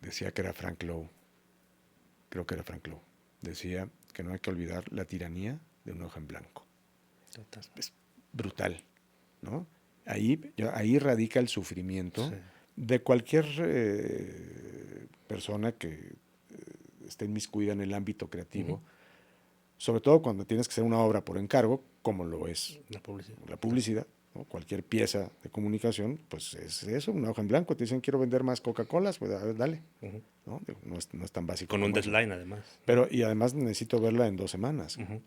Decía que era Frank Lowe, creo que era Frank Lowe, decía que no hay que olvidar la tiranía de una hoja en blanco. Total. Es brutal, ¿no? Ahí radica el sufrimiento Sí. de cualquier persona que esté inmiscuida en el ámbito creativo, sobre todo cuando tienes que hacer una obra por encargo, como lo es La publicidad. la publicidad, ¿no? Cualquier pieza de comunicación, pues es eso, una hoja en blanco. Te dicen, quiero vender más Coca-Colas, pues a ver, dale. ¿No? No es tan básico Con un como eso. deadline, además. Pero, y además necesito verla en 2 semanas. Ujú.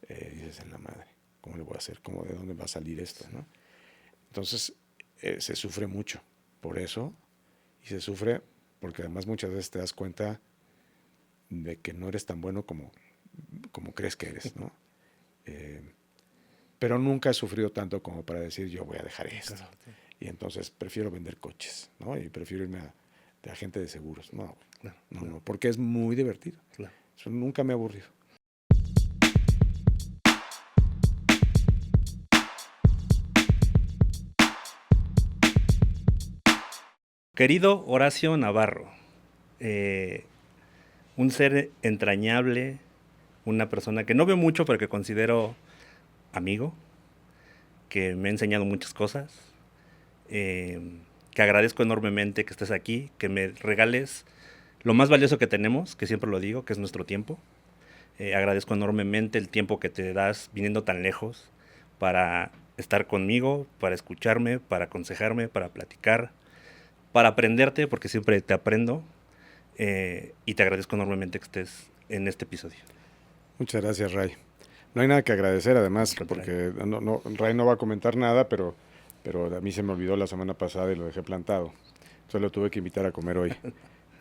Dices, en la madre, ¿cómo le voy a hacer? ¿De dónde va a salir esto? ¿No? Entonces, se sufre mucho por eso, y se sufre porque además muchas veces te das cuenta de que no eres tan bueno como crees que eres, ¿no? Pero nunca he sufrido tanto como para decir, yo voy a dejar esto. Claro, sí. Y entonces prefiero vender coches, ¿no? Y prefiero irme de agente de seguros. No, Claro, no, claro, no, porque es muy divertido. claro. Eso nunca me ha aburrido. Querido Horacio Navarro, un ser entrañable, una persona que no veo mucho, pero que considero amigo, que me ha enseñado muchas cosas, que agradezco enormemente que estés aquí, que me regales lo más valioso que tenemos, que siempre lo digo, que es nuestro tiempo. Agradezco enormemente el tiempo que te das viniendo tan lejos para estar conmigo, para escucharme, para aconsejarme, para platicar, para aprenderte, porque siempre te aprendo. Y te agradezco enormemente que estés en este episodio. Muchas gracias, Ray. No hay nada que agradecer, además, Al contrario. porque Ray no va a comentar nada, pero a mí se me olvidó la semana pasada y lo dejé plantado. Entonces lo tuve que invitar a comer hoy.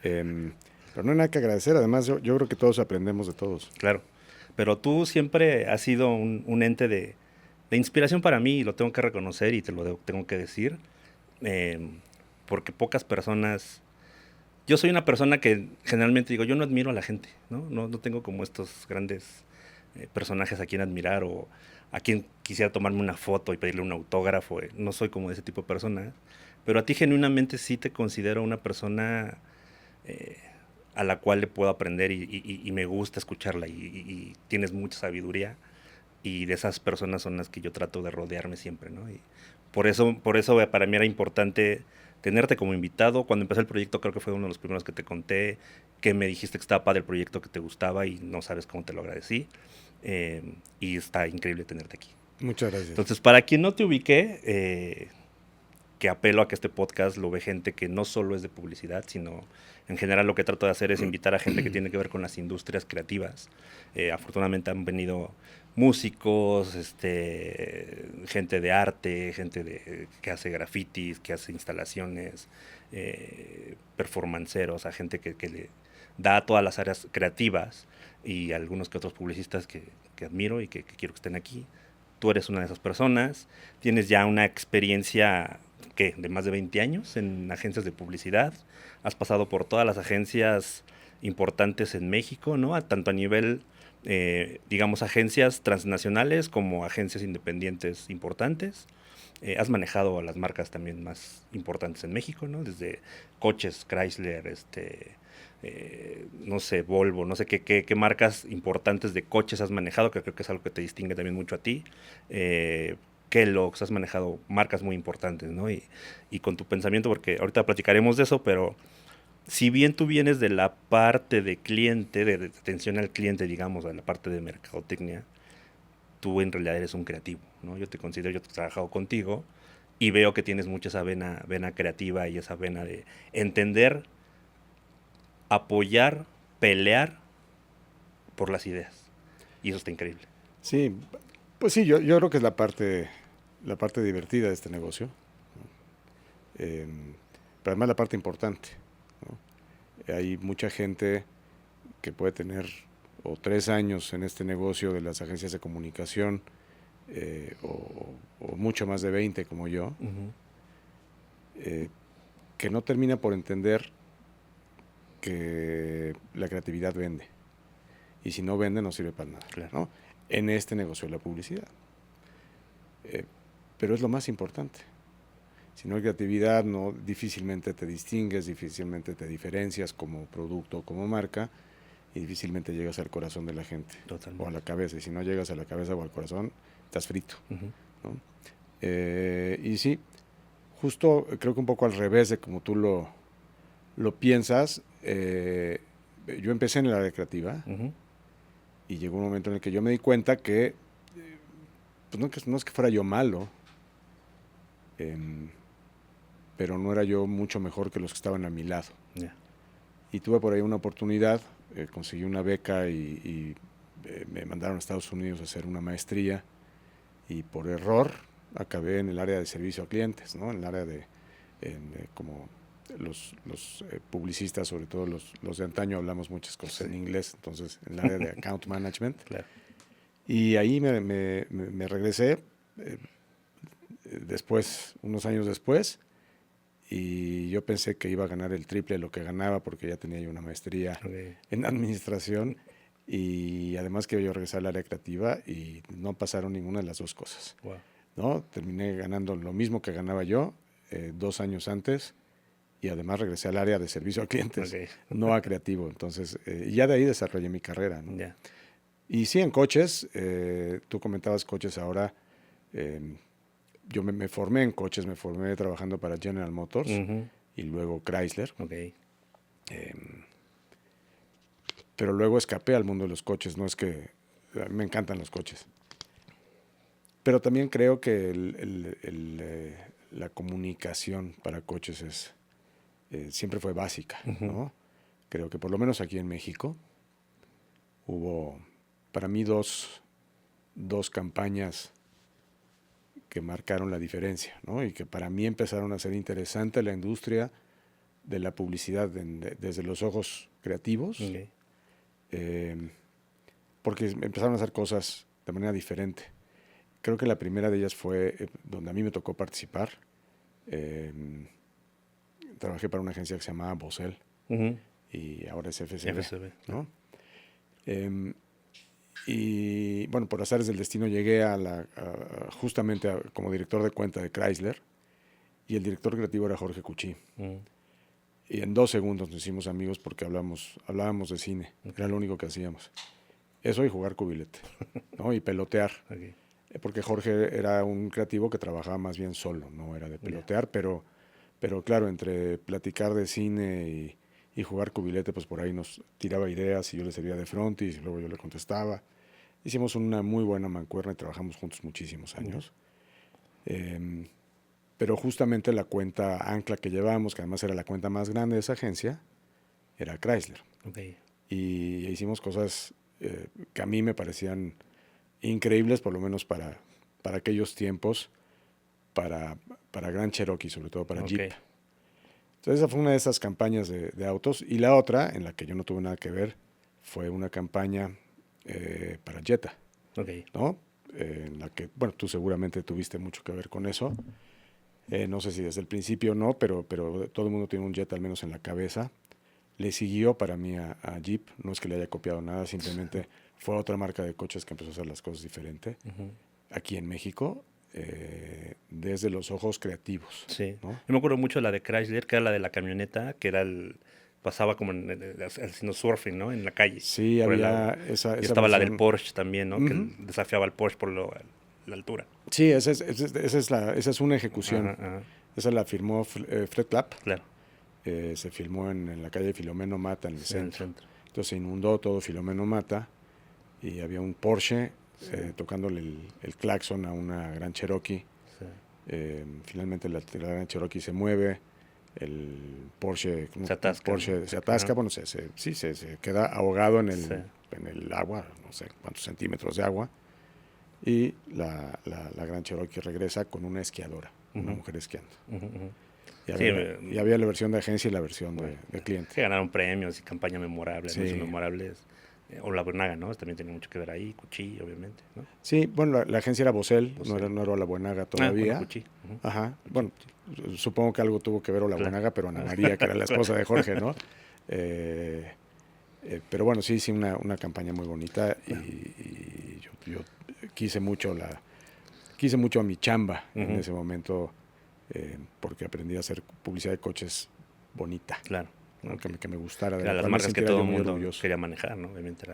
Pero no hay nada que agradecer, además yo creo que todos aprendemos de todos. Claro. Pero tú siempre has sido un ente de inspiración para mí, y lo tengo que reconocer y te lo tengo que decir. eh, Porque pocas personas... Yo soy una persona que generalmente digo, yo no admiro a la gente, ¿no? No tengo como estos grandes personajes a quien admirar o a quien quisiera tomarme una foto y pedirle un autógrafo. No soy como ese tipo de persona. Pero a ti genuinamente sí te considero una persona eh, a la cual le puedo aprender y me gusta escucharla y tienes mucha sabiduría y de esas personas son las que yo trato de rodearme siempre, ¿no? Y por eso para mí era importante tenerte como invitado. Cuando empecé el proyecto creo que fue uno de los primeros que te conté, que me dijiste que estaba padre el proyecto, que te gustaba y no sabes cómo te lo agradecí. Y está increíble tenerte aquí. Muchas gracias. Entonces, para quien no te ubique, que apelo a que este podcast lo ve gente que no solo es de publicidad, sino en general lo que trato de hacer es invitar a gente que tiene que ver con las industrias creativas. Afortunadamente han venido músicos, gente de arte, que hace grafitis, que hace instalaciones, performanceros, a gente que le da a todas las áreas creativas y algunos que otros publicistas que admiro y que quiero que estén aquí. Tú eres una de esas personas, tienes ya una experiencia de más de 20 años en agencias de publicidad, has pasado por todas las agencias importantes en México, ¿no? Tanto a nivel, digamos, agencias transnacionales como agencias independientes importantes. Has manejado a las marcas también más importantes en México, ¿no? Desde coches, Chrysler, no sé, Volvo, no sé qué marcas importantes de coches has manejado, que creo que es algo que te distingue también mucho a ti. Kellogg's, has manejado marcas muy importantes, ¿no? Y con tu pensamiento, porque ahorita platicaremos de eso, pero si bien tú vienes de la parte de cliente, de atención al cliente, digamos, de la parte de mercadotecnia, tú en realidad eres un creativo, ¿no? Yo te considero, yo he trabajado contigo y veo que tienes mucha esa vena creativa y esa vena de entender, apoyar, pelear por las ideas. Y eso está increíble. Sí, pues sí, yo creo que es la parte divertida de este negocio, ¿no? Pero además la parte importante, ¿no? Hay mucha gente que puede tener o 3 años en este negocio de las agencias de comunicación, o mucho más de 20 como yo, que no termina por entender que la creatividad vende. Y si no vende, no sirve para nada. Claro. ¿No? En este negocio de la publicidad. Pero es lo más importante. Si no hay creatividad, no, difícilmente te distingues, difícilmente te diferencias como producto o como marca, y difícilmente llegas al corazón de la gente. Totalmente. O a la cabeza. Y si no llegas a la cabeza o al corazón, estás frito. ¿No? Y sí, justo creo que un poco al revés de como tú lo piensas, yo empecé en el área creativa y llegó un momento en el que yo me di cuenta que, pues no es que fuera yo malo, pero no era yo mucho mejor que los que estaban a mi lado. Yeah. Y tuve por ahí una oportunidad, conseguí una beca y me mandaron a Estados Unidos a hacer una maestría, y por error acabé en el área de servicio a clientes, ¿no? En el área de como los publicistas, sobre todo los de antaño, hablamos muchas cosas en inglés, entonces en el área de account management. Claro. Y ahí me regresé después, unos años después, y yo pensé que iba a ganar el triple de lo que ganaba porque ya tenía yo una maestría en administración, y además que yo regresé al área creativa y no pasaron ninguna de las dos cosas. Wow. ¿No? Terminé ganando lo mismo que ganaba yo 2 años antes, y además regresé al área de servicio a clientes, no a creativo. Entonces, ya de ahí desarrollé mi carrera, ¿no? Yeah. Y sí, en coches, tú comentabas coches ahora. Yo me formé en coches, me formé trabajando para General Motors y luego Chrysler. Pero luego escapé al mundo de los coches. No es que me encantan los coches, pero también creo que la comunicación para coches siempre fue básica, ¿no? Creo que por lo menos aquí en México hubo para mí dos campañas que marcaron la diferencia, ¿no? Y que para mí empezaron a ser interesante la industria de la publicidad desde los ojos creativos, porque empezaron a hacer cosas de manera diferente. Creo que la primera de ellas fue donde a mí me tocó participar. Trabajé para una agencia que se llamaba Bosel, y ahora es FCB, ¿no? Y bueno, por azares del destino llegué justamente como director de cuenta de Chrysler, y el director creativo era Jorge Cuchí. Y en 2 segundos nos hicimos amigos porque hablábamos de cine, era lo único que hacíamos. Eso y jugar cubilete, ¿no? Y pelotear. Porque Jorge era un creativo que trabajaba más bien solo, no era de pelotear, pero claro, entre platicar de cine y jugar cubilete, pues por ahí nos tiraba ideas y yo le servía de frontis y luego yo le contestaba. Hicimos una muy buena mancuerna y trabajamos juntos muchísimos años. Pero justamente la cuenta ancla que llevábamos, que además era la cuenta más grande de esa agencia, era Chrysler. Y hicimos cosas que a mí me parecían increíbles, por lo menos para aquellos tiempos, para Grand Cherokee, sobre todo para Jeep. Entonces esa fue una de esas campañas de autos, y la otra, en la que yo no tuve nada que ver, fue una campaña para Jetta, ¿no? En la que, bueno, tú seguramente tuviste mucho que ver con eso. No sé si desde el principio o no, pero todo el mundo tiene un Jetta al menos en la cabeza. Le siguió para mí a Jeep, no es que le haya copiado nada, simplemente fue otra marca de coches que empezó a hacer las cosas diferente. Aquí en México, desde los ojos creativos. Sí. ¿No? Yo me acuerdo mucho de la de Chrysler, que era la de la camioneta, que era pasaba como haciendo surfing, ¿no? En la calle. Sí, había esa y estaba versión. La del Porsche también, ¿no? Que desafiaba al Porsche por la altura. Sí, esa es una ejecución. Esa la firmó Fred Clapp. Claro. Se filmó en la calle Filomeno Mata, en el centro. Entonces se inundó todo Filomeno Mata y había un Porsche tocándole el claxon a una Grand Cherokee. Finalmente la Grand Cherokee se mueve, el Porsche se atasca, bueno, se queda ahogado en el agua, no sé cuántos centímetros de agua, y la Grand Cherokee regresa con una esquiadora, una mujer esquiando. Y había la versión de agencia y la versión de cliente. Que ganaron premios y campaña memorable, memorables. O La Buenaga, ¿no? También tenía mucho que ver ahí, Cuchí, obviamente, ¿no? Sí, bueno, la agencia era Bosel, no era La Buenaga todavía. Cuchí. Ajá, bueno, supongo que algo tuvo que ver La Buenaga, pero Ana María, que era la esposa de Jorge, ¿no? Pero bueno, sí hice una campaña muy bonita y yo quise mucho a mi chamba en ese momento, porque aprendí a hacer publicidad de coches bonita, Claro. ¿no? Okay. Que me gustara, de Eran lo las cual me marcas que sintiera todo yo el muy mundo orgulloso. quería manejar, ¿no? Obviamente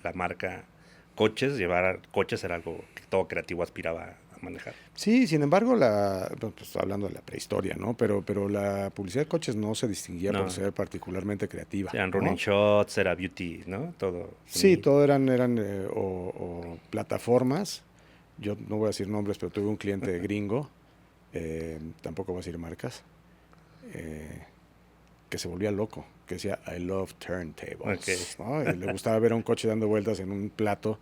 la marca coches, llevar coches era algo que todo creativo aspiraba a manejar. Sí, sin embargo, pues, hablando de la prehistoria, ¿no? Pero la publicidad de coches no se distinguía por No, ser particularmente creativa, eran running ¿no? shots, era beauty, ¿no? Todo Sí, bonito. todo eran o plataformas. Yo no voy a decir nombres, pero tuve un cliente gringo, tampoco voy a decir marcas, eh, que se volvía loco, que decía I love Okay. turntables, ¿no? Y le gustaba ver a un coche dando vueltas en un plato,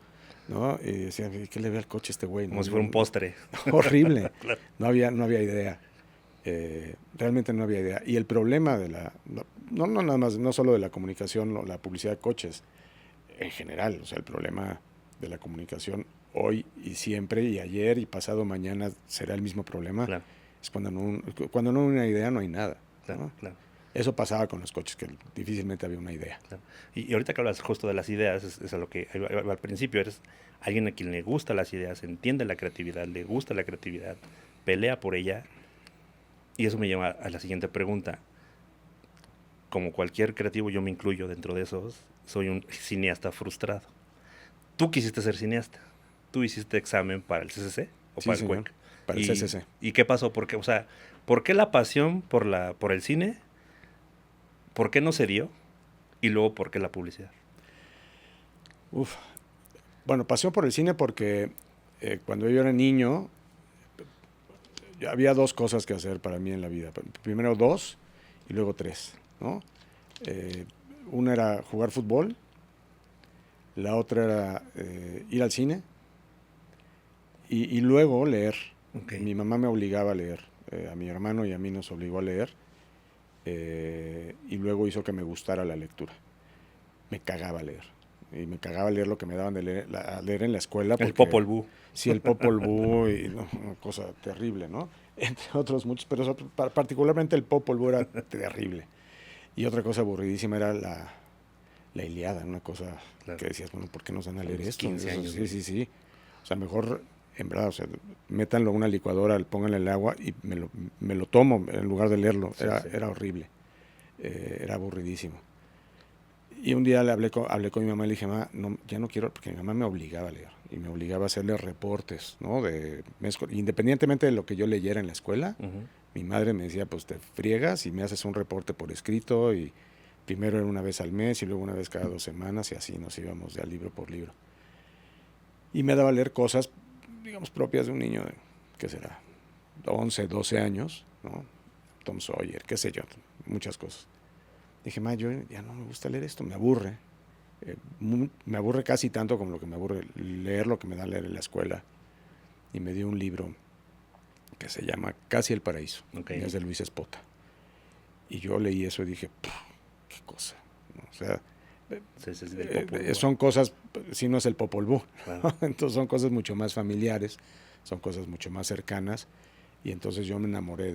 ¿no? Y decía, ¿qué le ve al coche este güey? Como No, si no, fuera un postre. horrible. Claro. No había idea. Realmente no había idea. Y el problema no nada más, no solo de la comunicación, la publicidad de coches, en general, o sea, el problema de la comunicación hoy y siempre y ayer y pasado mañana será el mismo problema. Claro, Es cuando no hay una idea, no hay nada, claro, ¿no? claro, Eso pasaba con los coches, que difícilmente había una idea. claro. Y ahorita que hablas justo de las ideas, es a lo que al principio eres alguien a quien le gustan las ideas, entiende la creatividad, le gusta la creatividad, pelea por ella. Y eso me lleva a la siguiente pregunta. Como cualquier creativo, yo me incluyo dentro de esos, soy un cineasta frustrado. Tú quisiste ser cineasta, tú hiciste examen para el CCC o Sí, para el señor, CUEC. para el CCC. ¿Y qué pasó? O sea, ¿por qué la pasión por el cine? ¿Por qué no se dio? Y luego, ¿por qué la publicidad? Uf. Bueno, pasión por el cine porque cuando yo era niño había dos cosas que hacer para mí en la vida. Primero dos y luego tres, ¿no? Eh, una era jugar fútbol, la otra era ir al cine y luego leer. Okay. Mi mamá me obligaba a leer, a mi hermano y a mí nos obligó a leer, y luego hizo que me gustara la lectura. Me cagaba leer. Y me cagaba leer lo que me daban de leer en la escuela. El Porque, Popol Vuh. sí, el Popol Vuh, y no, una cosa terrible, ¿no? Entre otros muchos, pero particularmente el Popol Vuh era terrible. Y otra cosa aburridísima era la Ilíada, una cosa Claro. que decías, bueno, ¿por qué nos dan a A leer los esto? 15 años, Sí, ¿no? sí. O sea, mejor, en verdad, o sea, métanlo a una licuadora, pónganle el agua y me lo tomo en lugar de leerlo. Sí, sí. Era horrible. Era aburridísimo. Y un día hablé con mi mamá y le dije, mamá, no, ya no quiero, porque mi mamá me obligaba a leer y me obligaba a hacerle reportes, ¿no? Independientemente de lo que yo leyera en la escuela, mi madre me decía, pues te friegas y me haces un reporte por escrito, y primero era una vez al mes y luego una vez cada 2 semanas, y así nos íbamos de libro por libro. Y me daba a leer cosas, digamos, propias de un niño de, ¿qué será? 11, 12 años, ¿no? Tom Sawyer, qué sé yo, muchas cosas. Dije, ma, yo ya no me gusta leer esto, me aburre. Me aburre casi tanto como lo que me aburre leer, lo que me da leer en la escuela. Y me dio un libro que se llama Casi el Paraíso. Okay. Es de Luis Espota. Y yo leí eso y dije, qué cosa, ¿no? O sea, son cosas, si no es el Popol Vuh, claro. Entonces son cosas mucho más familiares, son cosas mucho más cercanas. Y entonces yo me enamoré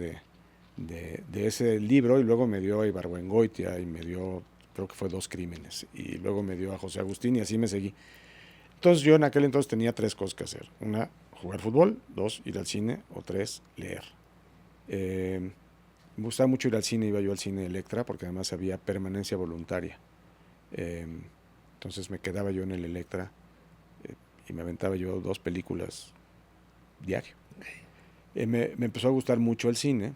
de ese libro, y luego me dio a Ibargüengoitia y me dio, creo que fue 2 crímenes, y luego me dio a José Agustín, y así me seguí. Entonces yo en aquel entonces tenía 3 cosas que hacer: una, jugar fútbol; 2, ir al cine; o 3, leer. Me gustaba mucho ir al cine, iba yo al cine Electra porque además había permanencia voluntaria. Entonces me quedaba yo en el Electra, y me aventaba yo 2 películas diario. Okay. Me empezó a gustar mucho el cine.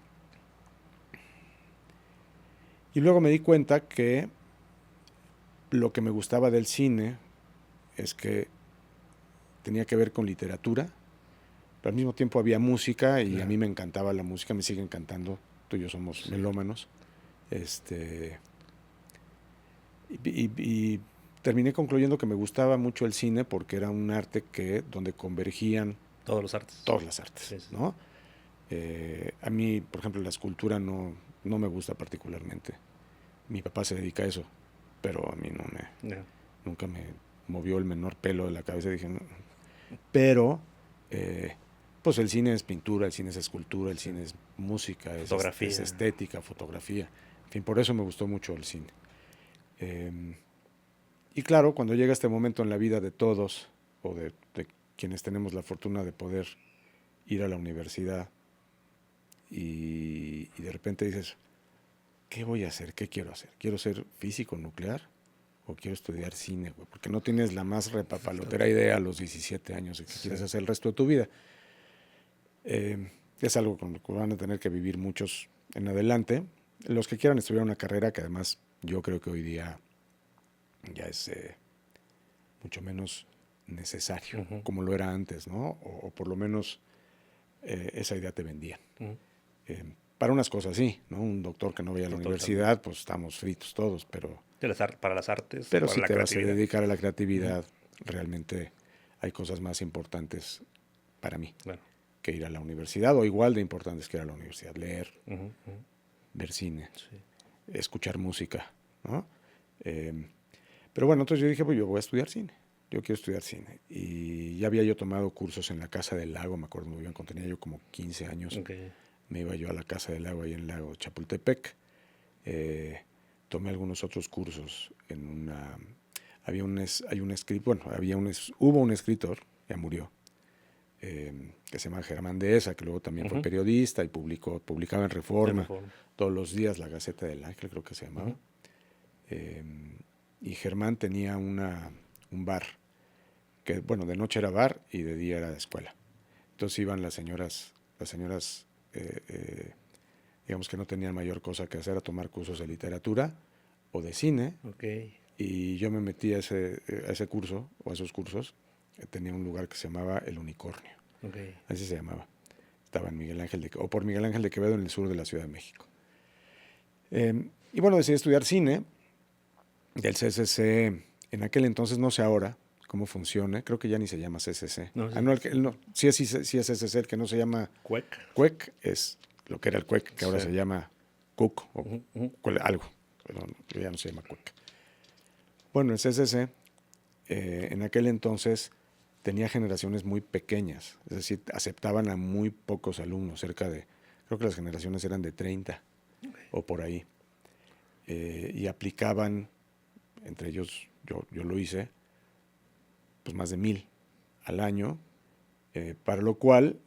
Y luego me di cuenta que lo que me gustaba del cine es que tenía que ver con literatura, pero al mismo tiempo había música, y a mí me encantaba la música, me sigue encantando. Tú y yo somos melómanos. Y terminé concluyendo que me gustaba mucho el cine porque era un arte donde convergían todos los artes. Todas las artes, sí, sí. ¿no? A mí, por ejemplo, la escultura no me gusta particularmente. Mi papá se dedica a eso, pero a mí nunca me movió el menor pelo de la cabeza. Dije, no. Pero, pues el cine es pintura, el cine es escultura, el cine es música, es estética, fotografía. En fin, por eso me gustó mucho el cine. Em, y claro, cuando llega este momento en la vida de todos, o de quienes tenemos la fortuna de poder ir a la universidad, y de repente dices, ¿qué voy a hacer? ¿Qué quiero hacer? ¿Quiero ser físico nuclear o quiero estudiar cine, güey? Porque no tienes la más repapalotera idea a los 17 años de qué quieres hacer el resto de tu vida. Es algo con lo que van a tener que vivir muchos en adelante. Los que quieran estudiar una carrera que además yo creo que hoy día ya es mucho menos necesario, como lo era antes, ¿no? O por lo menos esa idea te vendían. Para unas cosas sí, ¿no? Un doctor que no vaya a la universidad, pues estamos fritos todos, pero Para las artes, pero para si la te vas a creatividad. dedicar a la creatividad, realmente hay cosas más importantes para mí Claro. que ir a la universidad, o igual de importantes que ir a la universidad. Leer, ver cine, Sí. escuchar música, ¿no? Pero bueno, entonces yo dije, pues yo voy a estudiar cine. Yo quiero estudiar cine. Y ya había yo tomado cursos en la Casa del Lago, me acuerdo muy bien, cuando tenía yo como 15 años. Okay. Me iba yo a la Casa del Lago, ahí en el lago Chapultepec. Tomé algunos otros cursos en una... hubo un escritor, ya murió, que se llama Germán Dehesa, que luego también fue periodista y publicaba en Reforma, todos los días La Gaceta del Ángel, creo que se llamaba. Y Germán tenía un bar, que bueno, de noche era bar y de día era escuela. Entonces iban las señoras digamos que no tenían mayor cosa que hacer, a tomar cursos de literatura o de cine. Okay. Y yo me metí a ese curso, o a esos cursos. Tenía un lugar que se llamaba El Unicornio. Okay. Así se llamaba. Estaba en por Miguel Ángel de Quevedo, en el sur de la Ciudad de México. Y bueno, decidí estudiar cine. Del CCC, en aquel entonces, no sé ahora cómo funcione, creo que ya ni se llama CCC. No, sí. Sí es CCC, el que no se llama CUEC, es lo que era el CUEC, que ahora se llama CUC o algo, pero ya no se llama CUEC. Bueno, el CCC en aquel entonces tenía generaciones muy pequeñas, es decir, aceptaban a muy pocos alumnos, creo que las generaciones eran de 30 o por ahí, y aplicaban, entre ellos yo lo hice, pues más de 1000 al año, para lo cual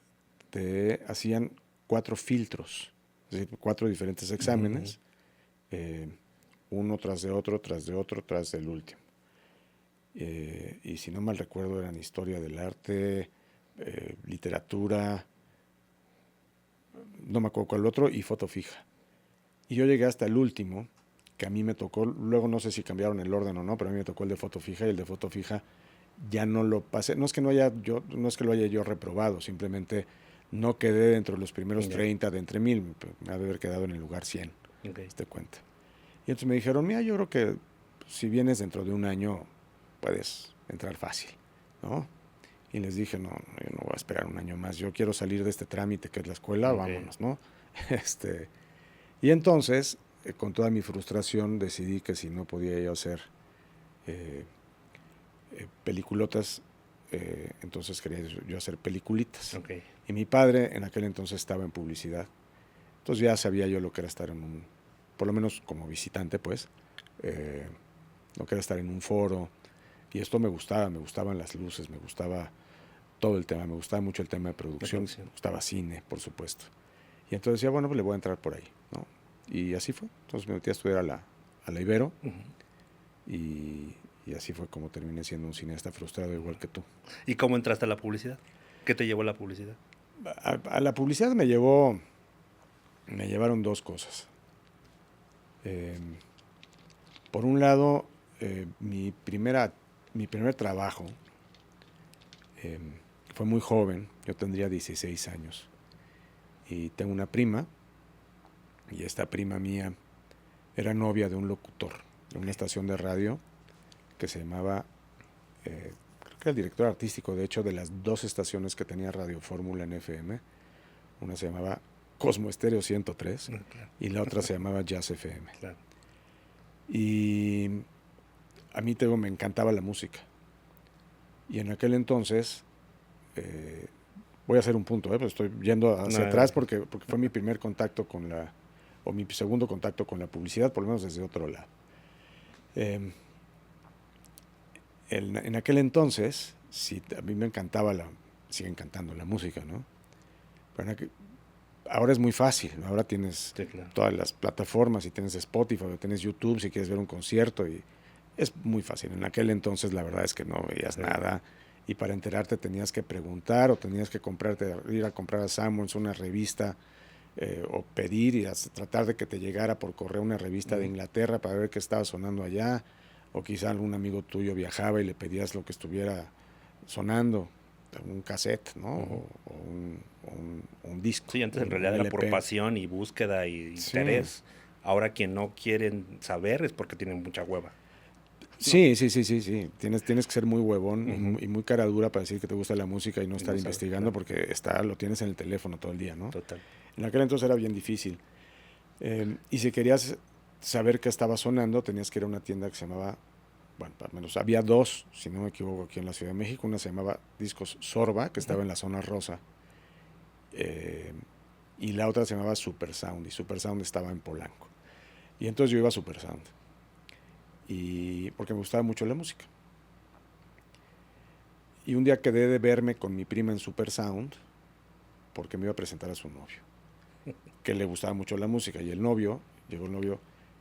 te hacían 4 filtros, es decir, 4 diferentes exámenes, uno tras de otro, tras del último. Y si no mal recuerdo eran historia del arte, literatura, no me acuerdo cuál otro, y foto fija. Y yo llegué hasta el último, que a mí me tocó, luego no sé si cambiaron el orden o no, pero a mí me tocó el de foto fija, y el de foto fija ya no lo pasé. No es que lo haya yo reprobado, simplemente no quedé dentro de los primeros 30 de entre 1000, me ha de haber quedado en el lugar 100, te cuenta. Y entonces me dijeron, mira, yo creo que si vienes dentro de un año puedes entrar fácil, ¿no? Y les dije, no, yo no voy a esperar un año más, yo quiero salir de este trámite que es la escuela, vámonos, ¿no? Y entonces, con toda mi frustración, decidí que si no podía yo hacer peliculotas, entonces quería yo hacer peliculitas. Okay. Y mi padre en aquel entonces estaba en publicidad. Entonces ya sabía yo lo que era estar por lo menos como visitante, pues, lo que era estar en un foro. Y esto me gustaban las luces, me gustaba todo el tema, me gustaba mucho el tema de producción, me gustaba cine, por supuesto. Y entonces decía, bueno, pues le voy a entrar por ahí, ¿no? Y así fue. Entonces me metí a estudiar a la Ibero, y así fue como terminé siendo un cineasta frustrado igual que tú. ¿Y cómo entraste a la publicidad? ¿Qué te llevó a la publicidad? A la publicidad me llevaron 2 cosas. Por un lado, mi primer trabajo fue muy joven, yo tendría 16 años, y tengo una prima, y esta prima mía era novia de un locutor de una estación de radio que se llamaba, creo que era el director artístico, de hecho, de las 2 estaciones que tenía Radio Fórmula en FM. Una se llamaba Cosmo Estéreo 103 y la otra se llamaba Jazz FM. Claro. Y a mí me encantaba la música. Y en aquel entonces, voy a hacer un punto, pues estoy yendo hacia atrás porque fue mi primer contacto o mi segundo contacto con la publicidad, por lo menos desde otro lado. Eh, en aquel entonces, sí, a mí me encantaba sigue encantando la música, ¿no? Pero ahora es muy fácil, ¿no? Ahora tienes Sí, claro. todas las plataformas y tienes Spotify, o tienes YouTube si quieres ver un concierto y es muy fácil. En aquel entonces la verdad es que no veías Sí. nada y para enterarte tenías que preguntar o tenías que ir a comprar a Samuels una revista o pedir y tratar de que te llegara por correo una revista de Inglaterra para ver qué estaba sonando allá, o quizá algún amigo tuyo viajaba y le pedías lo que estuviera sonando, un cassette, ¿no? O un disco, Sí, antes en un realidad era por LP. pasión y búsqueda y Sí, interés. Ahora quien no quieren saber es porque tienen mucha hueva. ¿No? sí, sí, sí, sí, sí. Tienes que ser muy huevón Ujú. y muy cara dura para decir que te gusta la música y no Y estar no saber, investigando claro. porque lo tienes en el teléfono todo el día, ¿no? Total. En aquel entonces era bien difícil. Y si querías saber qué estaba sonando, tenías que ir a una tienda que se llamaba, bueno, al menos había dos, si no me equivoco, aquí en la Ciudad de México. Una se llamaba Discos Sorba, que Ujú. estaba en la zona rosa, eh, y la otra se llamaba Super Sound, y Super Sound estaba en Polanco. Y entonces yo iba a Super Sound, porque me gustaba mucho la música. Y un día quedé de verme con mi prima en Super Sound, porque me iba a presentar a su novio, que le gustaba mucho la música, y llegó el novio,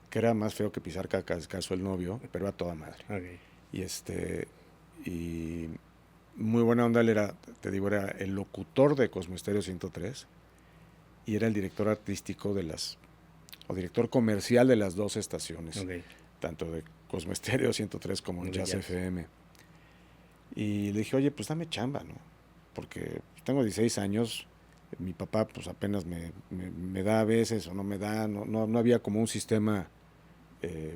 que era más feo que pisar caca, caso el novio, pero a toda madre. Ok. Y y muy buena onda, él era, te digo, era el locutor de Cosmo Estéreo 103 y era el director artístico o director comercial de las dos estaciones, Ok. tanto de Cosmo Estéreo 103 como De Jazz jazz. FM. Y le dije, oye, pues dame chamba, ¿no? Porque tengo 16 años, mi papá pues apenas me da a veces o no me da, no había como un sistema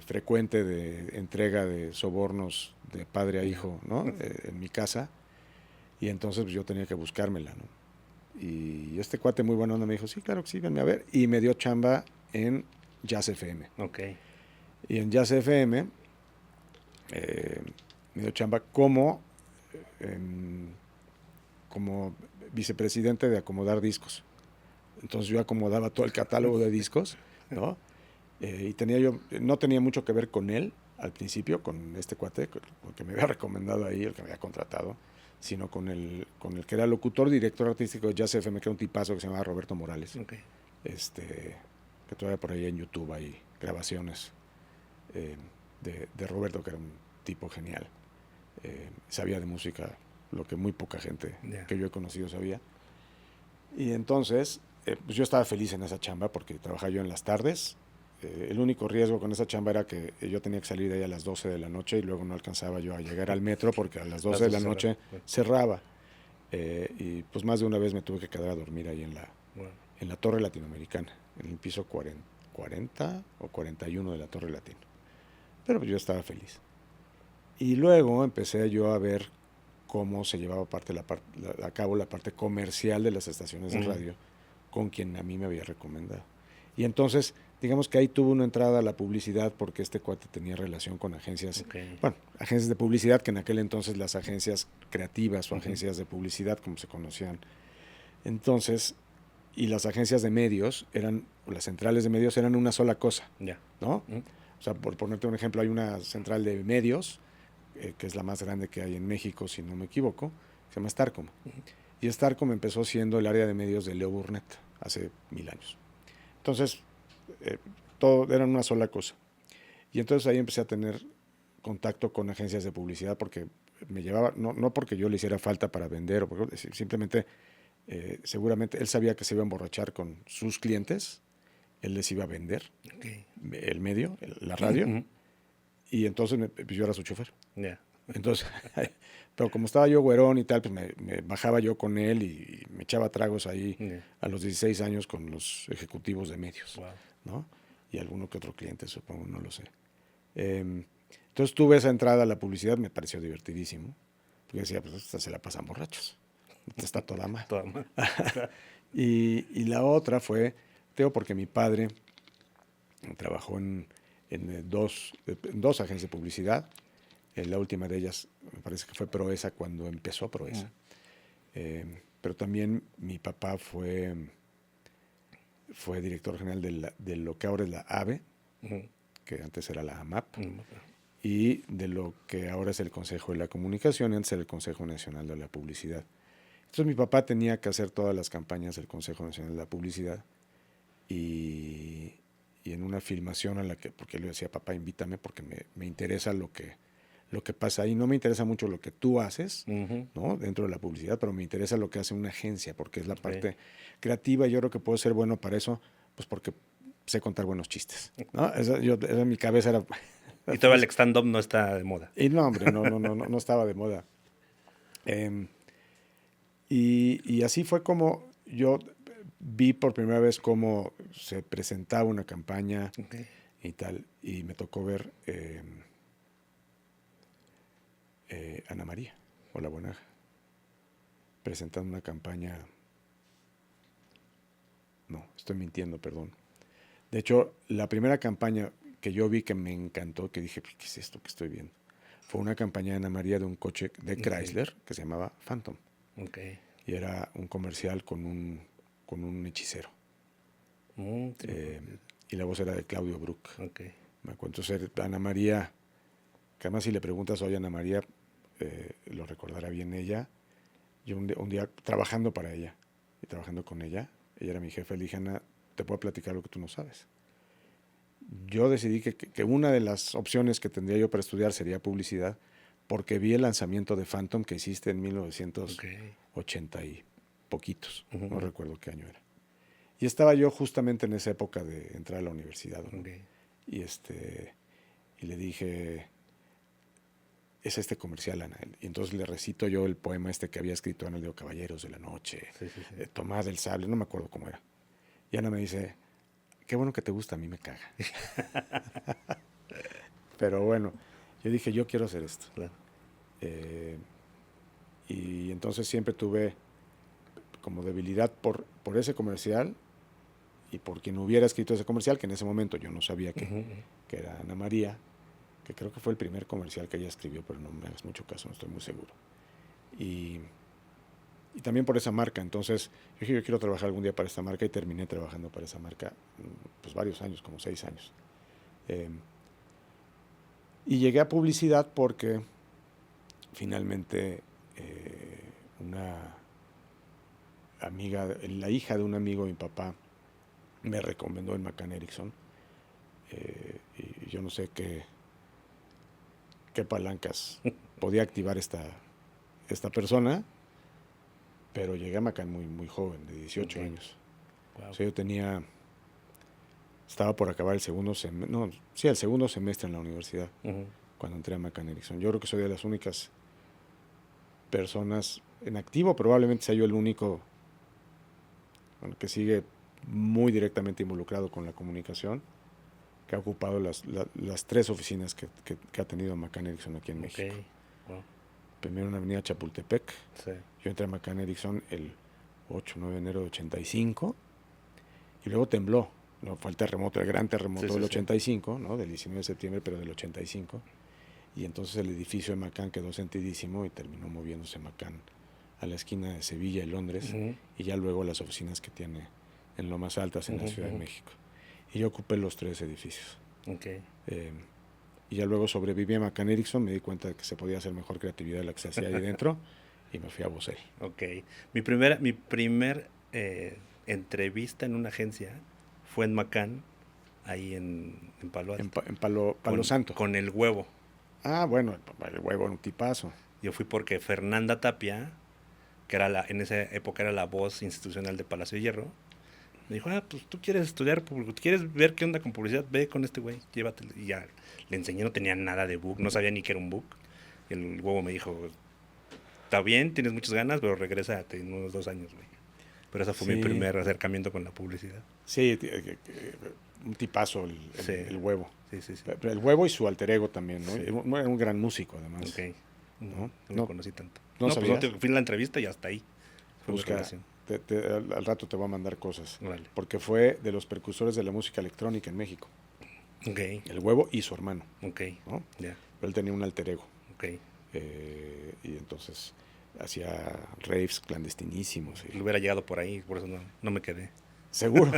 frecuente de entrega de sobornos de padre a Ya. hijo, ¿no? En mi casa. Y entonces pues, yo tenía que buscármela, ¿no? Y este cuate muy bueno onda me dijo, sí, claro que sí, venme a ver. Y me dio chamba en Jazz FM. Ok. Y en Jazz FM eh, me dio chamba como vicepresidente de acomodar discos. Entonces yo acomodaba todo el catálogo de discos, ¿no? No tenía mucho que ver con él al principio, con este cuate, porque me había recomendado ahí, el que me había contratado, sino con el que era locutor, director artístico de Jazz FM, que era un tipazo que se llamaba Roberto Morales, Ok. que todavía por ahí en YouTube hay grabaciones eh, de Roberto, que era un tipo genial. Sabía de música lo que muy poca gente Ya. que yo he conocido sabía. Y entonces, pues yo estaba feliz en esa chamba porque trabajaba yo en las tardes. El único riesgo con esa chamba era que yo tenía que salir de ahí a las 12 de la noche y luego no alcanzaba yo a llegar al metro porque a las Las 12 de dos la cerradas. noche cerraba. Y pues más de una vez me tuve que quedar a dormir ahí Bueno. en la Torre Latinoamericana, en el piso 40 o 41 de la Torre Latino. Pero pues yo estaba feliz. Y luego empecé yo a ver cómo se llevaba a cabo la parte comercial de las estaciones de radio con quien a mí me había recomendado. Y entonces, digamos que ahí tuvo una entrada a la publicidad porque este cuate tenía relación con agencias, Ok. bueno, agencias de publicidad, que en aquel entonces las agencias creativas o Ujú. agencias de publicidad, como se conocían. Entonces, y las agencias de medios o las centrales de medios eran una sola cosa, Ya. ¿no? Ujú. O sea, por ponerte un ejemplo, hay una central de medios, que es la más grande que hay en México, si no me equivoco, se llama Starcom. Y Starcom empezó siendo el área de medios de Leo Burnett hace 1000 años. Entonces, eh, todo era una sola cosa. Y entonces ahí empecé a tener contacto con agencias de publicidad porque me llevaba, no porque yo le hiciera falta para vender, simplemente, seguramente él sabía que se iba a emborrachar con sus clientes, él les iba a vender Ok. el medio, la radio, Ujú. y entonces pues yo era su chofer. Ya. Entonces, pero como estaba yo güerón y tal, pues me bajaba yo con él y me echaba tragos ahí Ya. a los 16 años con los ejecutivos de medios, Wow. ¿no? Y alguno que otro cliente, supongo, no lo sé. Entonces tuve esa entrada a la publicidad, me pareció divertidísimo, porque decía, pues esta se la pasan borrachos, esta está toda mal. Toda mal. Claro. Y la otra fue, porque mi padre trabajó en dos agencias de publicidad. La última de ellas me parece que fue Proesa cuando empezó Proesa. Pero también mi papá fue director general de lo que ahora es la AVE, Ujú. que antes era la AMAP, Ujú. y de lo que ahora es el Consejo de la Comunicación, antes era el Consejo Nacional de la Publicidad. Entonces mi papá tenía que hacer todas las campañas del Consejo Nacional de la Publicidad y, y en una filmación a la que, porque él le decía, papá, invítame porque me interesa lo que pasa ahí. No me interesa mucho lo que tú haces, ¿no? Dentro de la publicidad, pero me interesa lo que hace una agencia, porque es la parte creativa y yo creo que puedo ser bueno para eso, pues porque sé contar buenos chistes, ¿no? Mi cabeza era... Y todavía el stand-up no está de moda. Y no, hombre, no estaba de moda. Y así fue como yo vi por primera vez cómo se presentaba una campaña y tal, y me tocó ver Ana María o La Buenaja presentando una campaña. No, estoy mintiendo, perdón. De hecho, la primera campaña que yo vi que me encantó, que dije, ¿qué es esto que estoy viendo? Fue una campaña de Ana María de un coche de Chrysler que se llamaba Phantom. Y era un comercial con un hechicero. Y la voz era de Claudio Brook. Me acuerdo ser Ana María, que además si le preguntas hoy a Ana María, lo recordará bien ella. Yo un día trabajando para ella y trabajando con ella era mi jefe, le dije, Ana, te puedo platicar lo que tú no sabes. Yo decidí que una de las opciones que tendría yo para estudiar sería publicidad, porque vi el lanzamiento de Phantom que hiciste en 1980 y poquitos, no recuerdo qué año era. Y estaba yo justamente en esa época de entrar a la universidad, ¿no? Y le dije, es este comercial, Ana. Y entonces le recito yo el poema que había escrito Ana de Caballeros de la Noche, Tomás del Sable, no me acuerdo cómo era. Y Ana me dice, qué bueno que te gusta, a mí me caga. Pero bueno, yo dije, yo quiero hacer esto. Claro. Y entonces siempre tuve como debilidad por ese comercial y por quien hubiera escrito ese comercial, que en ese momento yo no sabía que era Ana María, que creo que fue el primer comercial que ella escribió, pero no me hagas mucho caso, no estoy muy seguro. Y también por esa marca. Entonces yo dije, yo quiero trabajar algún día para esta marca y terminé trabajando para esa marca pues varios años, como 6 años. Y llegué a publicidad porque finalmente una amiga, la hija de un amigo de mi papá, me recomendó el McCann Erickson. Y yo no sé qué palancas podía activar esta persona, pero llegué a McCann muy joven, de 18 años. Wow. O sea, estaba por acabar el segundo semestre en la universidad, cuando entré a McCann Erickson. Yo creo que soy de las únicas personas en activo, probablemente sea yo el único que sigue muy directamente involucrado con la comunicación, que ha ocupado las 3 oficinas que ha tenido McCann Erickson aquí en México. Wow. Primero en la avenida Chapultepec. Sí. Yo entré a McCann Erickson el 9 de enero de 85 y luego tembló. No, fue el gran terremoto del 85, ¿no? Del 19 de septiembre, pero del 85. Y entonces el edificio de McCann quedó sentidísimo y terminó moviéndose McCann a la esquina de Sevilla y Londres, y ya luego las oficinas que tiene en Lomas Altas, en la Ciudad de México. Y yo ocupé los 3 edificios. Y ya luego sobreviví a McCann Erickson, me di cuenta de que se podía hacer mejor creatividad de la que se hacía ahí dentro, y me fui a Bosel. Mi primer entrevista en una agencia fue en McCann, ahí en Palo Alto. En Palo Santo. Con el Huevo. Ah, bueno, el Huevo era un tipazo. Yo fui porque Fernanda Tapia, que en esa época era la voz institucional de Palacio de Hierro, me dijo, pues tú quieres estudiar, quieres ver qué onda con publicidad, ve con este güey, llévatelo. Y ya le enseñé, no tenía nada de book, no sabía ni qué era un book. Y el Huevo me dijo, está bien, tienes muchas ganas, pero regrésate en unos 2 años, güey. Pero ese fue mi primer acercamiento con la publicidad. Sí, un tipazo el Huevo. Sí. Pero el Huevo y su alter ego también, ¿no? Sí. Era un gran músico, además. No lo conocí tanto. No fui a la entrevista y hasta ahí. Busca, al rato te voy a mandar cosas. Vale. Porque fue de los precursores de la música electrónica en México. El Huevo y su hermano. ¿No? Yeah. Pero él tenía un alter ego. Y entonces hacía raves clandestinísimos. Él hubiera llegado por ahí, por eso no me quedé. Seguro.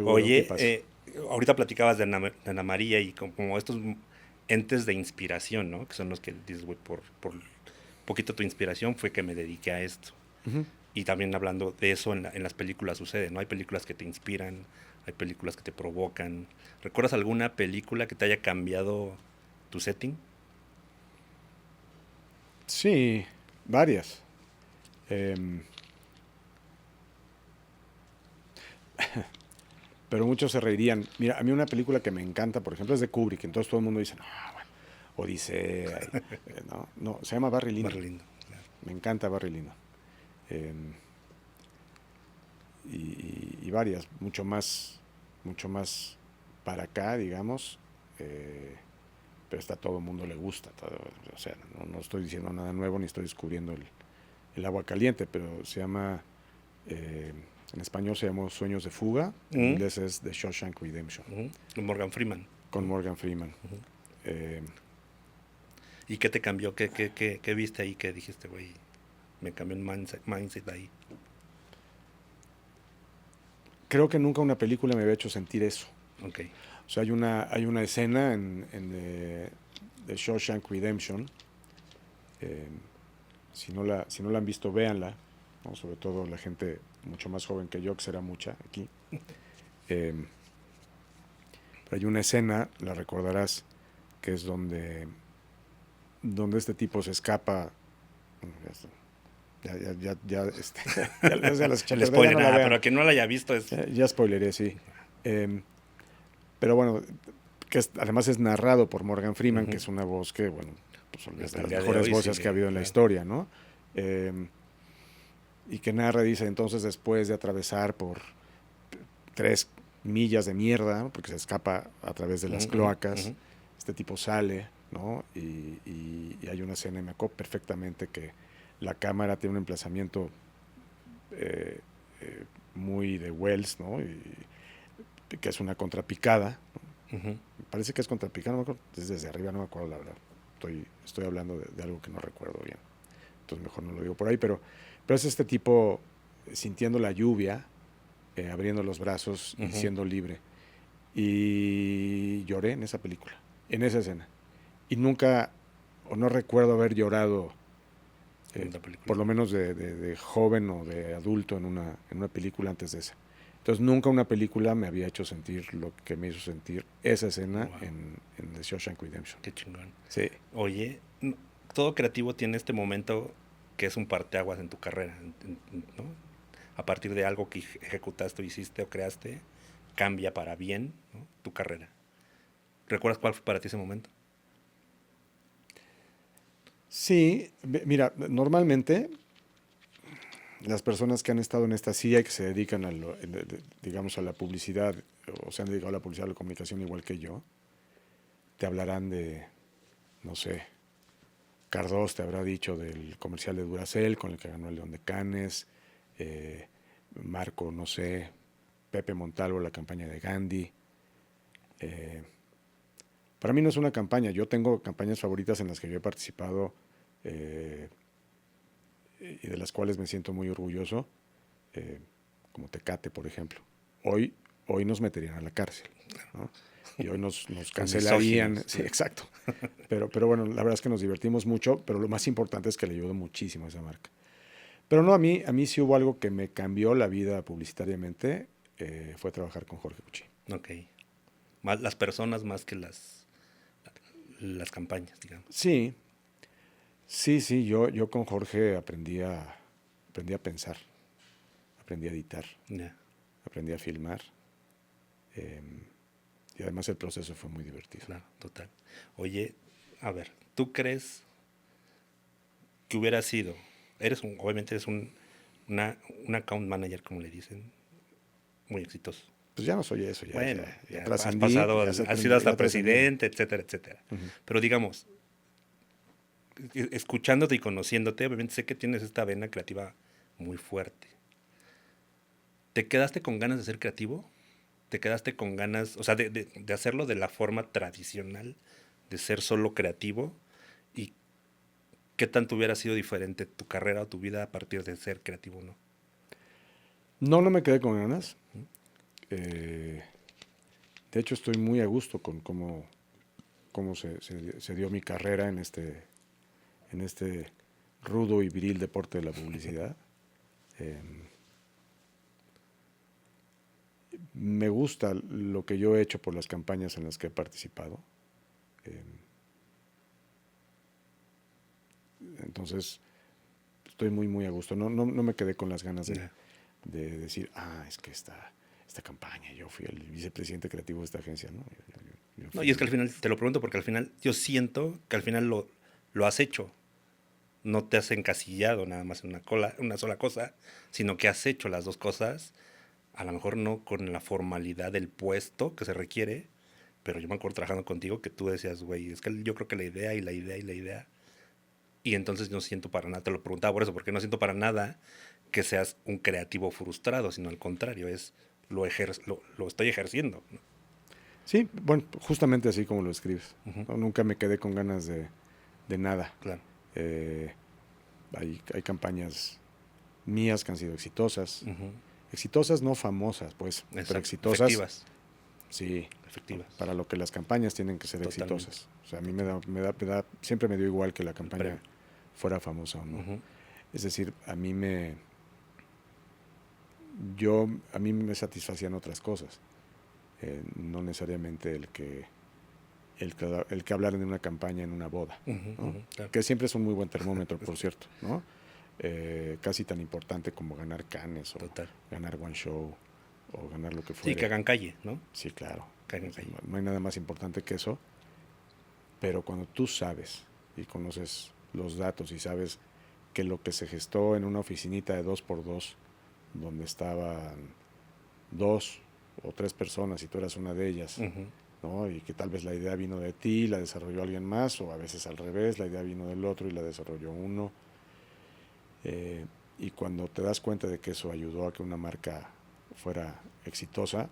Oye, ahorita platicabas de Ana María y como estos entes de inspiración, ¿no? Que son los que dices, güey, por poquito tu inspiración fue que me dediqué a esto. Ujú. Y también hablando de eso en las películas sucede, ¿no? Hay películas que te inspiran, hay películas que te provocan. ¿Recuerdas alguna película que te haya cambiado tu setting? Sí, varias. Em, pero muchos se reirían. Mira, a mí una película que me encanta, por ejemplo, es de Kubrick. Entonces todo el mundo dice, no, bueno, Odisea. No, no, se llama Barry Más Lyndon. lindo. Claro. Me encanta Barry Lyndon. Em, y varias, mucho más para acá, digamos. Pero está todo el mundo le gusta. O sea, no estoy diciendo nada nuevo ni estoy descubriendo el agua caliente, pero se llama, en español se llamó Sueños de Fuga, en Ujú, inglés es The Shawshank Redemption, ujú. Morgan Freeman. con Morgan Freeman. Eh, ¿Y qué te cambió? ¿Qué viste ahí que dijiste, güey? Me cambió el mindset ahí. Creo que nunca una película me había hecho sentir eso. Ok. O sea, hay una escena en The Shawshank Redemption. eh, si no la han visto, véanla, ¿no? Sobre todo la gente mucho más joven que yo, que será mucha aquí. Eh, pero hay una escena, la recordarás, que es donde este tipo se escapa. Ya la escuché, El pero ya spoiler, no la nada, pero vean. a quien no la haya visto es... Ya spoileré, sí. Eh, pero bueno, además es narrado por Morgan Freeman, que Ujú. es una voz que, bueno, pues es Hasta de el las día de mejores hoy voces que ha sigue, habido en la claro. historia, ¿no? Eh, y que narra, dice, entonces después de atravesar por 3 millas de mierda, ¿no? Porque se escapa a través de las Ujú, ujú, cloacas, ujú. este tipo sale, ¿no? Y hay una escena, me acuerdo perfectamente, que la cámara tiene un emplazamiento eh, eh, muy de Wells, ¿no? Que es una contrapicada. Ujú. Me parece que es contrapicada, no me acuerdo, desde arriba no me acuerdo la verdad. Estoy hablando de algo que no recuerdo bien. Entonces mejor no lo digo por ahí, pero es este tipo sintiendo la lluvia, abriendo los brazos y Ujú. siendo libre. Y lloré en esa película, en esa escena. Y nunca, o no recuerdo haber llorado, En eh, otra película. por lo menos de joven o de adulto en una película antes de esa. Entonces nunca una película me había hecho sentir lo que me hizo sentir esa escena Wow, en The Shawshank Redemption. qué chingón. Sí, Oye, todo creativo tiene este momento que es un parteaguas en tu carrera, ¿no? A partir de algo que ejecutaste o hiciste o creaste, cambia para bien, ¿no? Tu carrera. ¿Recuerdas cuál fue para ti ese momento? sí, mira, normalmente las personas que han estado en esta silla y que se dedican digamos, a la publicidad o se han dedicado a la publicidad o la comunicación igual que yo, te hablarán de, no sé, Cardós te habrá dicho del comercial de Duracell con el que ganó el León de Cannes, eh, Marco, no sé, Pepe Montalvo, la campaña de Gandhi. Eh, para mí no es una campaña, yo tengo campañas favoritas en las que yo he participado eh, y de las cuales me siento muy orgulloso, eh, como Tecate, por ejemplo. Hoy, hoy nos meterían a la cárcel, ¿no? Y hoy nos Por cancelarían. misóginos. Sí, exacto. Pero bueno, la verdad es que nos divertimos mucho, pero lo más importante es que le ayudó muchísimo a esa marca. Pero no, a mí sí hubo algo que me cambió la vida publicitariamente, fue trabajar con Jorge Cuchín. Ok. Más las personas más que las campañas, digamos. Sí, sí, yo con Jorge aprendí a pensar, aprendí a editar, Ya, aprendí a filmar, eh, y además el proceso fue muy divertido. claro, total. Oye, a ver, ¿tú crees que hubiera sido? Obviamente eres un account manager, como le dicen, muy exitoso. Pues ya no soy eso, Bueno, ya ya has trascendí, pasado, has sido ya hasta trascendí. presidente, etcétera, etcétera. Ujú. Pero digamos, escuchándote y conociéndote, obviamente sé que tienes esta vena creativa muy fuerte. ¿Te quedaste con ganas de ser creativo? ¿Te quedaste con ganas, o sea, de hacerlo de la forma tradicional, de ser solo creativo? ¿Y qué tanto hubiera sido diferente tu carrera o tu vida a partir de ser creativo, no? No me quedé con ganas. De hecho, estoy muy a gusto con cómo cómo se dio mi carrera en este rudo y viril deporte de la publicidad. Me gusta lo que yo he hecho por las campañas en las que he participado. Entonces, estoy muy, muy a gusto. No me quedé con las ganas de decir, es que esta campaña, yo fui el vicepresidente creativo de esta agencia, ¿no? No, y es que al final, te lo pregunto porque al final yo siento que al final lo has hecho. No te has encasillado nada más en una sola cosa, sino que has hecho las dos cosas, a lo mejor no con la formalidad del puesto que se requiere, pero yo me acuerdo trabajando contigo que tú decías, güey, es que yo creo que la idea y la idea y la idea. Y entonces no siento para nada, te lo preguntaba por eso, porque no siento para nada que seas un creativo frustrado, sino al contrario, lo estoy ejerciendo, ¿no? Sí, bueno, justamente así como lo escribes. Uh-huh. ¿No? Nunca me quedé con ganas de nada. Claro. Hay campañas mías que han sido exitosas. Uh-huh. Exitosas, no famosas, pues, Exacto. pero exitosas. Efectivas. Sí, Efectivas. para lo que las campañas tienen que ser Totalmente. exitosas. O sea, a mí siempre me dio igual que la campaña fuera famosa o no. Uh-huh. Es decir, a mí me satisfacían otras cosas. No necesariamente el que hablaran de una campaña en una boda, Uh-huh, ¿no? uh-huh, claro. Que siempre es un muy buen termómetro, por cierto, ¿no? Casi tan importante como ganar Cannes o Total. ganar One Show o ganar lo que fuera. Sí, que hagan calle, ¿no? Sí, claro. Que hagan calle. No hay nada más importante que eso, pero cuando tú sabes y conoces los datos y sabes que lo que se gestó en una oficinita de 2x2, donde estaban 2 o 3 personas y tú eras una de ellas, Uh-huh. ¿no? Y que tal vez la idea vino de ti, la desarrolló alguien más, o a veces al revés, la idea vino del otro y la desarrolló uno. Y cuando te das cuenta de que eso ayudó a que una marca fuera exitosa,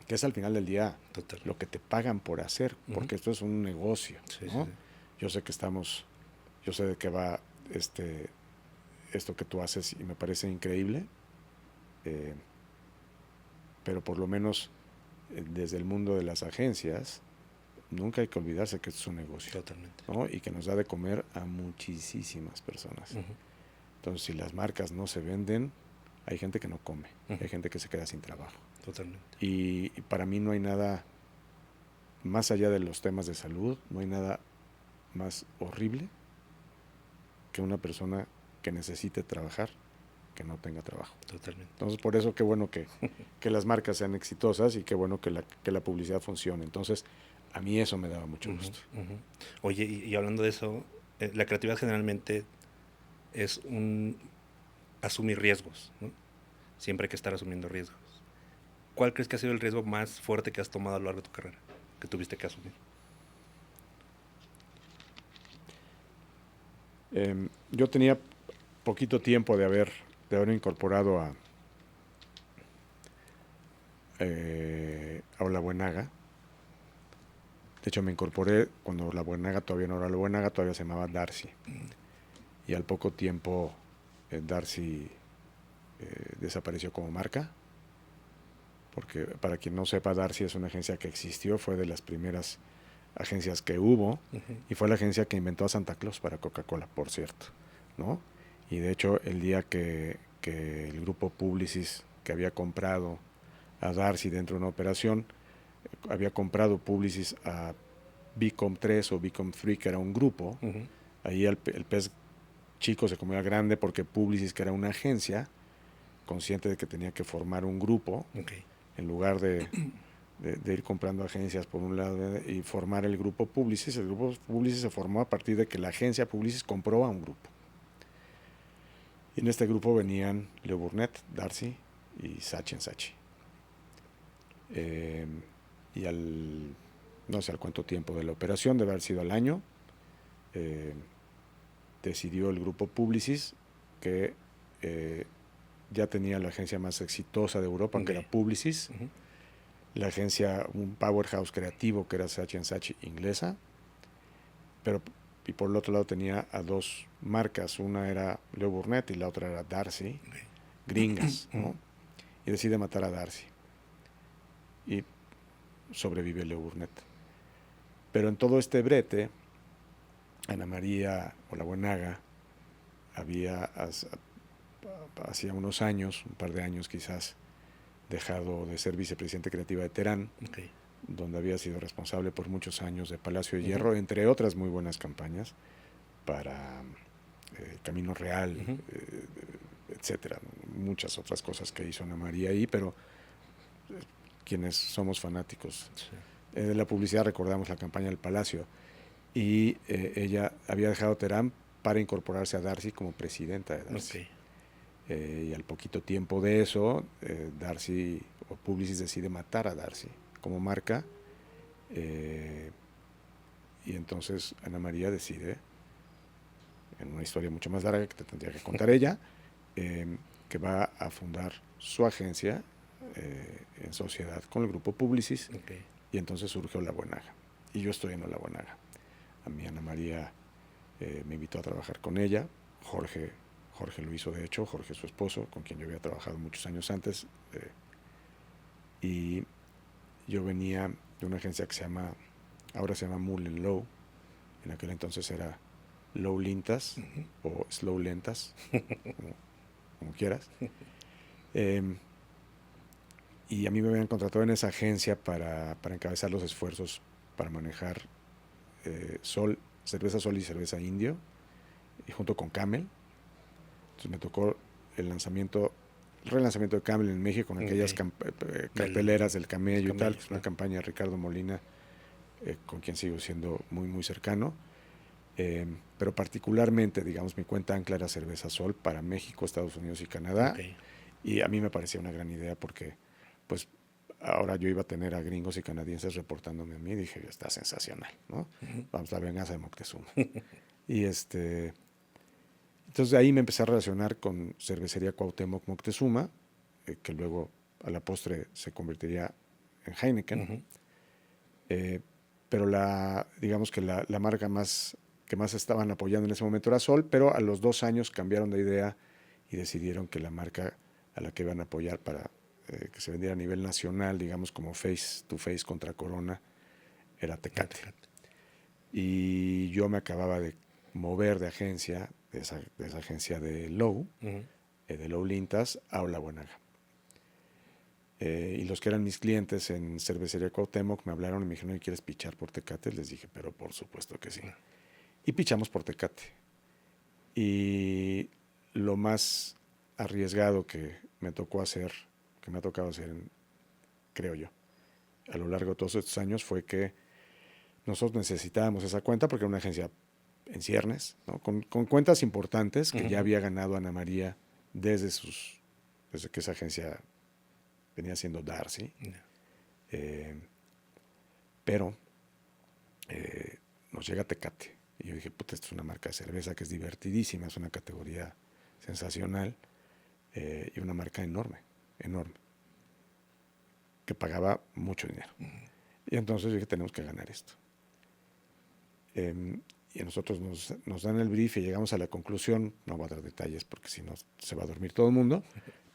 que es al final del día Total. lo que te pagan por hacer, porque esto es un negocio, Sí, ¿no? sí. Yo sé de qué va esto que tú haces y me parece increíble, pero por lo menos desde el mundo de las agencias nunca hay que olvidarse que esto es un negocio. Totalmente. ¿No? Y que nos da de comer a muchísimas personas. Uh-huh. Entonces, si las marcas no se venden, hay gente que no come, Uh-huh. hay gente que se queda sin trabajo. Totalmente. Y para mí no hay nada, más allá de los temas de salud, no hay nada más horrible que una persona que necesite trabajar, que no tenga trabajo. Totalmente. Entonces, por eso qué bueno que las marcas sean exitosas y qué bueno que la publicidad funcione. Entonces, a mí eso me daba mucho gusto. Uh-huh. Oye, y hablando de eso, la creatividad generalmente es asumir riesgos, ¿no? Siempre hay que estar asumiendo riesgos. ¿Cuál crees que ha sido el riesgo más fuerte que has tomado a lo largo de tu carrera, que tuviste que asumir? Yo tenía poquito tiempo de haber incorporado a La Buenaga. De hecho, me incorporé cuando La Buenaga todavía no era La Buenaga, todavía se llamaba Darcy. Y al poco tiempo Darcy desapareció como marca, porque para quien no sepa, Darcy es una agencia que existió, fue de las primeras agencias que hubo, y fue la agencia que inventó a Santa Claus para Coca-Cola, por cierto, ¿no? Y de hecho, el día que el grupo Publicis, que había comprado a Darcy dentro de una operación, había comprado Publicis a Bicom 3 o Bicom 3, que era un grupo, ahí el pez chico se comió al grande porque Publicis, que era una agencia, consciente de que tenía que formar un grupo, en lugar de ir comprando agencias por un lado y formar el grupo Publicis. El grupo Publicis se formó a partir de que la agencia Publicis compró a un grupo. Y en este grupo venían Leo Burnett, Darcy y Saatchi & Saatchi. Y no sé al cuánto tiempo de la operación, debe haber sido al año, decidió el grupo Publicis que ya tenía la agencia más exitosa de Europa, que era Publicis, la agencia, un powerhouse creativo que era Saatchi & Saatchi inglesa, y por el otro lado tenía a dos marcas, una era Leo Burnett y la otra era Darcy, gringas, ¿no? Y decide matar a Darcy y sobrevive Leo Burnett. Pero en todo este brete, Ana María Olabuenaga había hacía unos años, un par de años quizás, dejado de ser vicepresidente creativa de Terán, Okay. donde había sido responsable por muchos años de Palacio de Ujú. Hierro, entre otras muy buenas campañas para Camino Real, Ujú. etcétera. Muchas otras cosas que hizo Ana María ahí, pero quienes somos fanáticos Sí. de la publicidad recordamos la campaña del Palacio. Y ella había dejado Terán para incorporarse a Darcy como presidenta de Darcy. Okay. Y al poquito tiempo de eso, Darcy o Publicis decide matar a Darcy como marca. Y entonces Ana María decide, en una historia mucho más larga que te tendría que contar ella, que va a fundar su agencia en sociedad con el grupo Publicis. Okay. Y entonces surge Olabuenaga. Y yo estoy en Olabuenaga. A mí Ana María me invitó a trabajar con ella. Jorge lo hizo, de hecho, Jorge su esposo, con quien yo había trabajado muchos años antes. Y yo venía de una agencia que ahora se llama Mullen Low. En aquel entonces era Low Lintas o Slow Lentas, como quieras. Y a mí me habían contratado en esa agencia para encabezar los esfuerzos para manejar cerveza Sol y cerveza Indio, y junto con Camel. Entonces me tocó el relanzamiento de Camel en México, con aquellas carteleras del camello y tal, que es una campaña de Ricardo Molina, con quien sigo siendo muy, muy cercano. Pero particularmente, digamos, mi cuenta ancla era Cerveza Sol para México, Estados Unidos y Canadá. Okay. Y a mí me parecía una gran idea porque, pues, ahora yo iba a tener a gringos y canadienses reportándome a mí. Dije, está sensacional, ¿no? Vamos, la venganza de Moctezuma. Y entonces de ahí me empecé a relacionar con Cervecería Cuauhtémoc Moctezuma, que luego a la postre se convertiría en Heineken. Pero digamos que la marca que más estaban apoyando en ese momento era Sol, pero a los 2 años cambiaron de idea y decidieron que la marca a la que iban a apoyar para que se vendiera a nivel nacional, digamos como face to face contra Corona, era Tecate. Y yo me acababa de mover de agencia, de esa agencia de Low, de Low Lintas, a Olabuenaga. Y los que eran mis clientes en Cervecería Cuauhtémoc me hablaron y me dijeron, ¿y quieres pichar por Tecate? Les dije, pero por supuesto que sí. Y pichamos por Tecate. Y lo más arriesgado que me tocado hacer, creo yo, a lo largo de todos estos años, fue que nosotros necesitábamos esa cuenta porque era una agencia en ciernes, ¿no? con cuentas importantes que ya había ganado Ana María desde que esa agencia venía siendo Darcy. Pero nos llega Tecate. Y yo dije, puta, esto es una marca de cerveza que es divertidísima, es una categoría sensacional y una marca enorme, que pagaba mucho dinero. Y entonces dije, tenemos que ganar esto. Y a nosotros nos dan el brief y llegamos a la conclusión, no voy a dar detalles porque si no se va a dormir todo el mundo,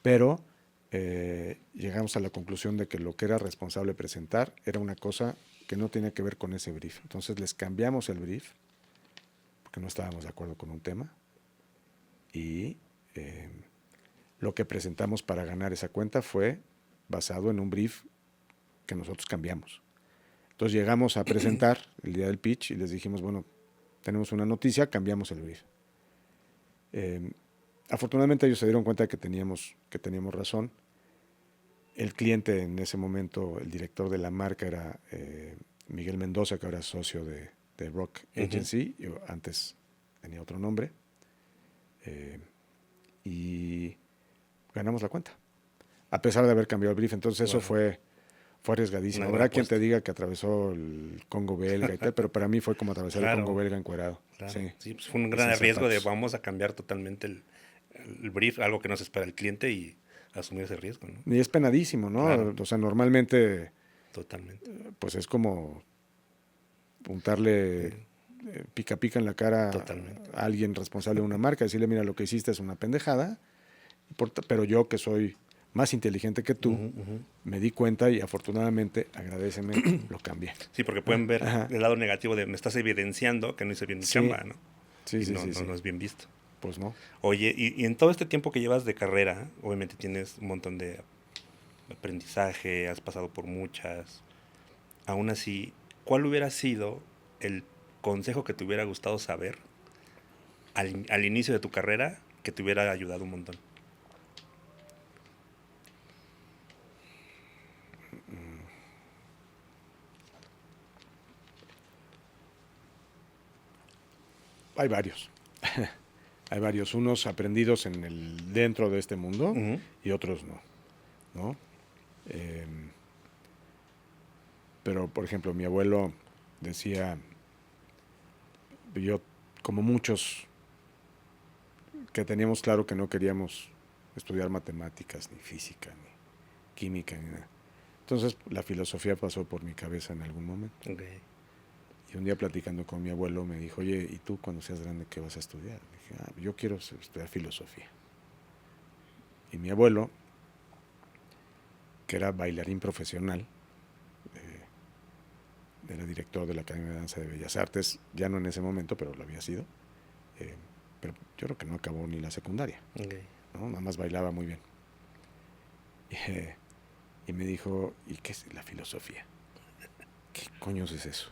pero llegamos a la conclusión de que lo que era responsable presentar era una cosa que no tenía que ver con ese brief. Entonces les cambiamos el brief porque no estábamos de acuerdo con un tema y lo que presentamos para ganar esa cuenta fue basado en un brief que nosotros cambiamos. Entonces llegamos a presentar el día del pitch y les dijimos, bueno, tenemos una noticia, cambiamos el brief. Afortunadamente ellos se dieron cuenta de que teníamos razón. El cliente en ese momento, el director de la marca era Miguel Mendoza, que ahora es socio de Rock Agency. Yo antes tenía otro nombre. Y ganamos la cuenta, a pesar de haber cambiado el brief. Entonces eso fue arriesgadísimo. Habrá quien te diga que atravesó el Congo belga y tal, pero para mí fue como atravesar el Congo belga encuerado. Claro. Sí, pues fue un gran riesgo de vamos a cambiar totalmente el brief, algo que no se espera el cliente y asumir ese riesgo, ¿no? Y es penadísimo, ¿no? Claro. O sea, normalmente totalmente, pues es como untarle pica pica en la cara a alguien responsable de una marca, decirle, mira, lo que hiciste es una pendejada, pero yo que soy más inteligente que tú, me di cuenta y afortunadamente, agradéceme, lo cambié. Sí, porque pueden ver Ajá. el lado negativo de me estás evidenciando que no hice bien mi Sí. chamba, ¿no? Sí, Y sí, no, sí, no, sí. no es bien visto. Pues no. Oye, y en todo este tiempo que llevas de carrera, obviamente tienes un montón de aprendizaje, has pasado por muchas. Aún así, ¿cuál hubiera sido el consejo que te hubiera gustado saber al inicio de tu carrera que te hubiera ayudado un montón? Hay varios. Hay varios. Unos aprendidos dentro de este mundo Ujú. y otros no. ¿No? Eh, pero, por ejemplo, mi abuelo decía, yo, como muchos, que teníamos claro que no queríamos estudiar matemáticas, ni física, ni química, ni nada. Entonces, la filosofía pasó por mi cabeza en algún momento. Okay. Y un día platicando con mi abuelo me dijo, oye, ¿y tú cuando seas grande qué vas a estudiar? Le dije, yo quiero estudiar filosofía. Y mi abuelo, que era bailarín profesional, era director de la Academia de Danza de Bellas Artes, ya no en ese momento, pero lo había sido. Pero yo creo que no acabó ni la secundaria, Okay. ¿no? Nada más bailaba muy bien. Y me dijo, ¿y qué es la filosofía? ¿Qué coños es eso?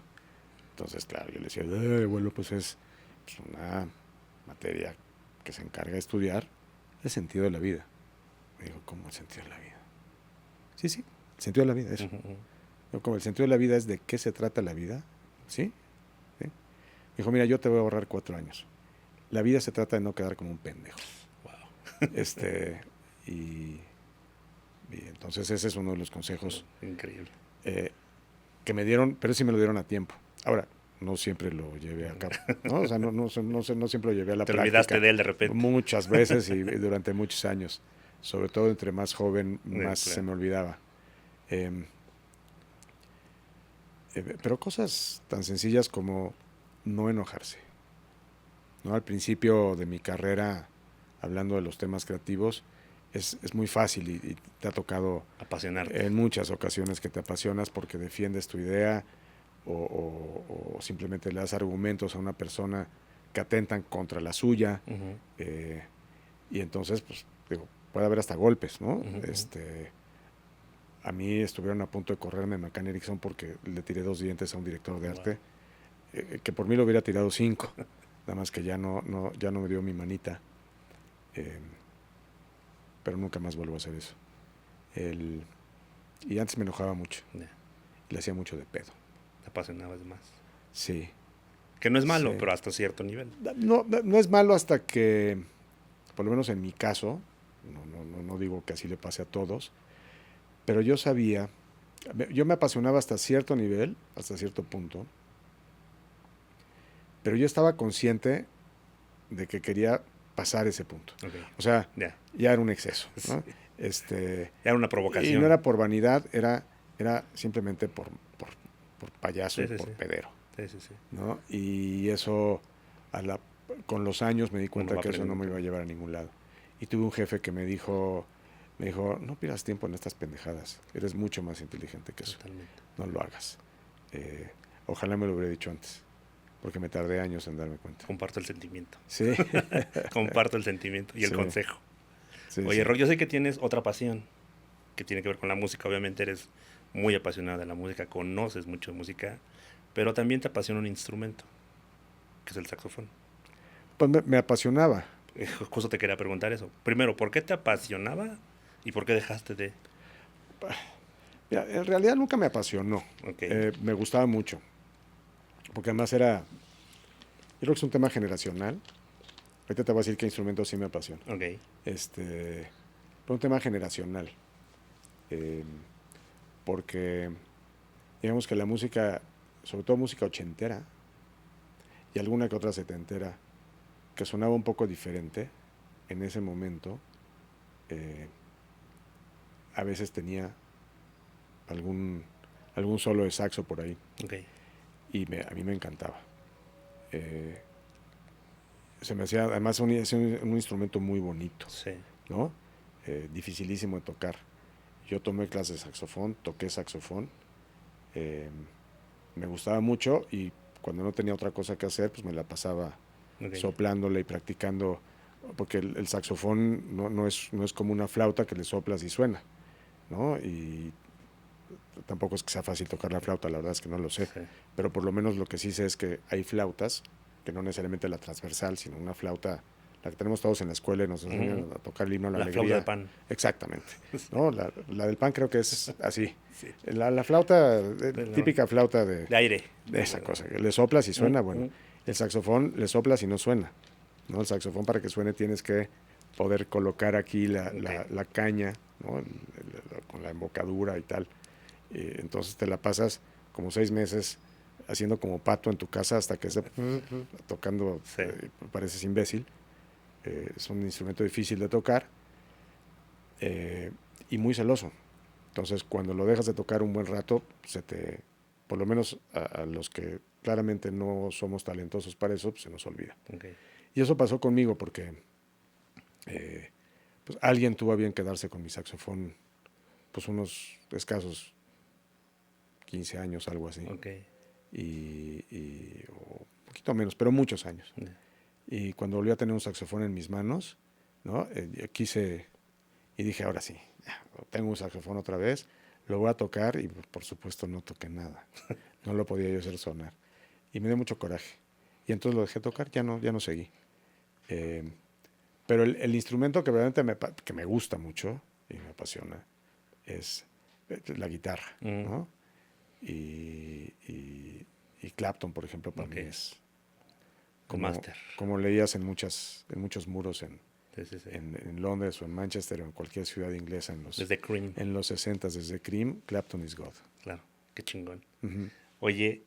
Entonces, claro, yo le decía, abuelo, pues es una materia que se encarga de estudiar el sentido de la vida. Me dijo, ¿cómo el sentido de la vida? Sí, sí, el sentido de la vida, eso. Uh-huh. No, como el sentido de la vida es de qué se trata la vida, ¿sí? ¿Sí? Dijo, mira, yo te voy a ahorrar 4 años. La vida se trata de no quedar como un pendejo. Wow. Este, y, y entonces ese es uno de los consejos Increíble. Que me dieron, pero sí me lo dieron a tiempo. Ahora, no siempre lo llevé a cabo, ¿no? O sea, no siempre lo llevé a la Te práctica. olvidaste de él de repente. Muchas veces y durante muchos años. Sobre todo entre más joven, más se Claro. me olvidaba. Eh, pero cosas tan sencillas como no enojarse. ¿No? Al principio de mi carrera, hablando de los temas creativos, es muy fácil y te ha tocado Apasionarte. en muchas ocasiones que te apasionas porque defiendes tu idea o simplemente le das argumentos a una persona que atentan contra la suya. Uh-huh. Y entonces, pues, digo, puede haber hasta golpes, ¿no? Uh-huh. A mí estuvieron a punto de correrme McCann Erickson porque le tiré 2 dientes a un director de arte, que por mí lo hubiera tirado 5, nada más que ya no me dio mi manita. Pero nunca más vuelvo a hacer eso. Y antes me enojaba mucho. Yeah. Le hacía mucho de pedo. Te apasionabas más. Sí. Que no es malo, Sí. pero hasta cierto nivel. No es malo hasta que, por lo menos en mi caso, no digo que así le pase a todos, pero yo sabía, yo me apasionaba hasta cierto nivel, hasta cierto punto, pero yo estaba consciente de que quería pasar ese punto. Okay. O sea, Yeah. ya era un exceso, ¿no? Era una provocación. Y no era por vanidad, era simplemente por payaso Sí, y sí, por sí. pedero, Sí. ¿no? Y eso, con los años me di cuenta Uno va que eso no me aprendiendo. iba a llevar a ningún lado. Y tuve un jefe que me dijo, no pierdas tiempo en estas pendejadas, eres mucho más inteligente que eso, Totalmente. no lo hagas. Ojalá me lo hubiera dicho antes, porque me tardé años en darme cuenta. Comparto el sentimiento. Sí. Comparto el sentimiento y el Sí. consejo. Sí, Oye, sí. Rock, yo sé que tienes otra pasión que tiene que ver con la música. Obviamente eres muy apasionado de la música, conoces mucho de música, pero también te apasiona un instrumento, que es el saxofón. Pues me apasionaba. Justo te quería preguntar eso. Primero, ¿por qué te apasionaba y por qué dejaste de...? Mira, en realidad nunca me apasionó. Okay. Me gustaba mucho. Porque además yo creo que es un tema generacional. Ahorita te voy a decir qué instrumento sí me apasiona. Ok. Pero un tema generacional. Porque digamos que la música, sobre todo música ochentera y alguna que otra setentera, que sonaba un poco diferente en ese momento, a veces tenía algún solo de saxo por ahí. Okay. Y a mí me encantaba. Se me hacía además un instrumento muy bonito, Sí. ¿no? dificilísimo de tocar. Yo tomé clases de saxofón, toqué saxofón, eh, me gustaba mucho y cuando no tenía otra cosa que hacer, pues me la pasaba Ok. soplándole y practicando, porque el saxofón no es como una flauta que le soplas y suena, ¿no? Y tampoco es que sea fácil tocar la flauta, la verdad es que no lo sé, Sí. pero por lo menos lo que sí sé es que hay flautas, que no necesariamente la transversal, sino una flauta, la que tenemos todos en la escuela y nos enseñan a tocar el himno a la La flauta de alegría. pan. Exactamente, ¿no? La del pan creo que es así. Sí. La flauta, Pero típica flauta de aire. de esa cosa, que le soplas y suena, bueno. Mm. El saxofón le soplas y no suena, ¿no? El saxofón para que suene tienes que poder colocar aquí Ok. la caña, ¿no? Con la embocadura y tal. Entonces te la pasas como 6 meses haciendo como pato en tu casa hasta que esté tocando, Sí. pareces imbécil. Es un instrumento difícil de tocar eh, y muy celoso. Entonces cuando lo dejas de tocar un buen rato, por lo menos a los que claramente no somos talentosos para eso, pues se nos olvida. Ok. Y eso pasó conmigo porque eh, pues alguien tuvo a bien quedarse con mi saxofón pues unos escasos 15 años, algo así. Ok. O un poquito menos, pero muchos años. Yeah. Y cuando volví a tener un saxofón en mis manos, ¿no? Quise y dije, ahora sí, ya, tengo un saxofón otra vez, lo voy a tocar y por supuesto no toqué nada. No lo podía yo hacer sonar. Y me dio mucho coraje. Y entonces lo dejé tocar, ya no seguí. Eh, pero el instrumento que realmente que me gusta mucho y me apasiona es la guitarra, Mm. ¿no? Y Clapton, por ejemplo, para Ok. mí es El máster. como leías en muchos muros Sí, sí, sí. en Londres o en Manchester o en cualquier ciudad inglesa Desde Cream. en los 60 desde Cream, Clapton is God. Claro. Qué chingón. Ujú. Oye,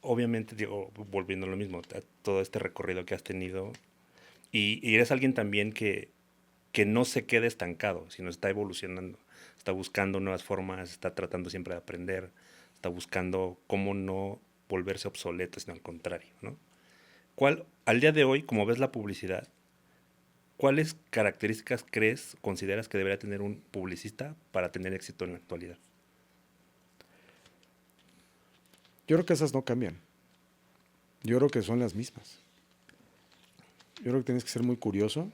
obviamente, digo, volviendo a lo mismo, a todo este recorrido que has tenido, y eres alguien también que no se quede estancado, sino está evolucionando, está buscando nuevas formas, está tratando siempre de aprender, está buscando cómo no volverse obsoleto, sino al contrario, ¿no? Al día de hoy, como ves la publicidad, ¿cuáles características consideras que debería tener un publicista para tener éxito en la actualidad? Yo creo que esas no cambian. Yo creo que son las mismas. Yo creo que tienes que ser muy curioso,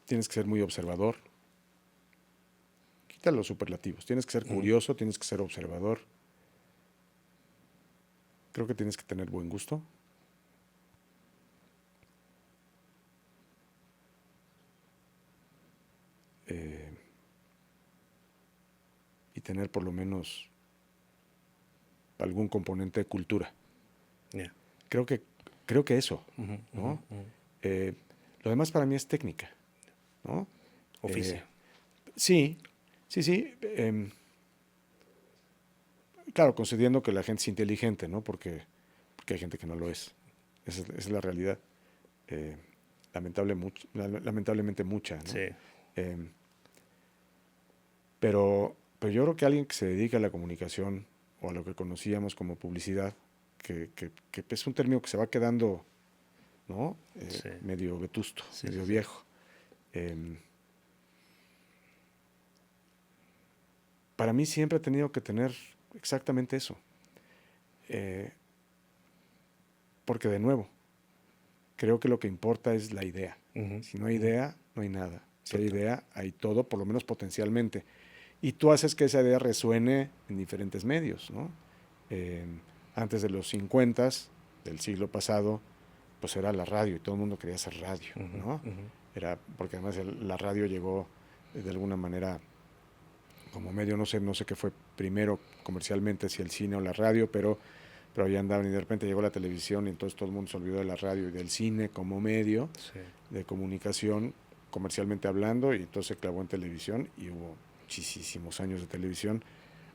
tienes que ser muy observador. Quita los superlativos. Tienes que ser curioso, tienes que ser observador. Creo que tienes que tener buen gusto. Eh, y tener por lo menos algún componente de cultura. Yeah. Creo que, creo que eso, Ujú, ¿no? ujú, ujú. Eh, lo demás para mí es técnica, ¿no? Oficio. Sí, sí. Claro, concediendo que la gente es inteligente, ¿no? Porque hay gente que no lo es. Esa es la realidad. Eh, lamentablemente mucha, ¿no? Sí. Eh, pero yo creo que alguien que se dedica a la comunicación o a lo que conocíamos como publicidad, que es un término que se va quedando, ¿no? Sí. Medio vetusto, Sí, medio sí, sí. viejo. Eh, para mí siempre ha tenido que tener exactamente eso. Eh, porque de nuevo, creo que lo que importa es la idea. Ujú, Si no hay ujú. idea, no hay nada. Si hay Total. idea, hay todo, por lo menos potencialmente. Y tú haces que esa idea resuene en diferentes medios, ¿no? Eh, Antes de los 50 del siglo pasado, pues era la radio y todo el mundo quería hacer radio, Ujú, ¿no? ujú. Porque además la radio llegó de alguna manera como medio, no sé qué fue primero comercialmente, si el cine o la radio, pero ahí andaban y de repente llegó la televisión y entonces todo el mundo se olvidó de la radio y del cine como medio Sí. de comunicación comercialmente hablando y entonces se clavó en televisión y hubo muchísimos años de televisión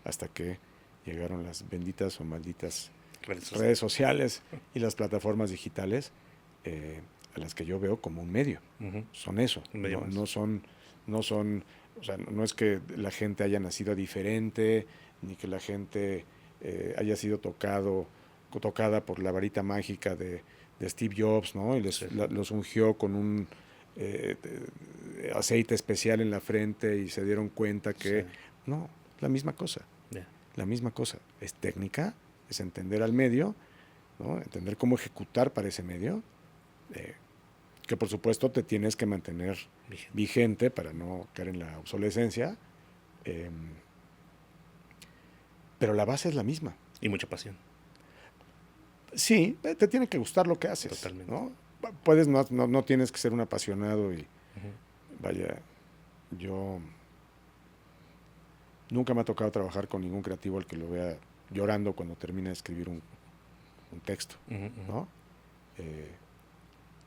hasta que llegaron las benditas o malditas redes sociales y las plataformas digitales a las que yo veo como un medio. Ujú. Son eso, Un medio más. no son, o sea, no es que la gente haya nacido diferente, ni que la gente haya sido tocada por la varita mágica de Steve Jobs, ¿no? Y Sí, sí. los ungió con un aceite especial en la frente y se dieron cuenta que... Sí. No, la misma cosa. Ya. La misma cosa. Es técnica, es entender al medio, ¿no? Entender cómo ejecutar para ese medio, que por supuesto te tienes que mantener vigente para no caer en la obsolescencia, pero la base es la misma. Y mucha pasión. Sí, te tiene que gustar lo que haces. Totalmente. ¿No? Puedes, no tienes que ser un apasionado y Ujú. vaya, yo nunca me ha tocado trabajar con ningún creativo al que lo vea llorando cuando termina de escribir un texto, Ujú, ujú. ¿no?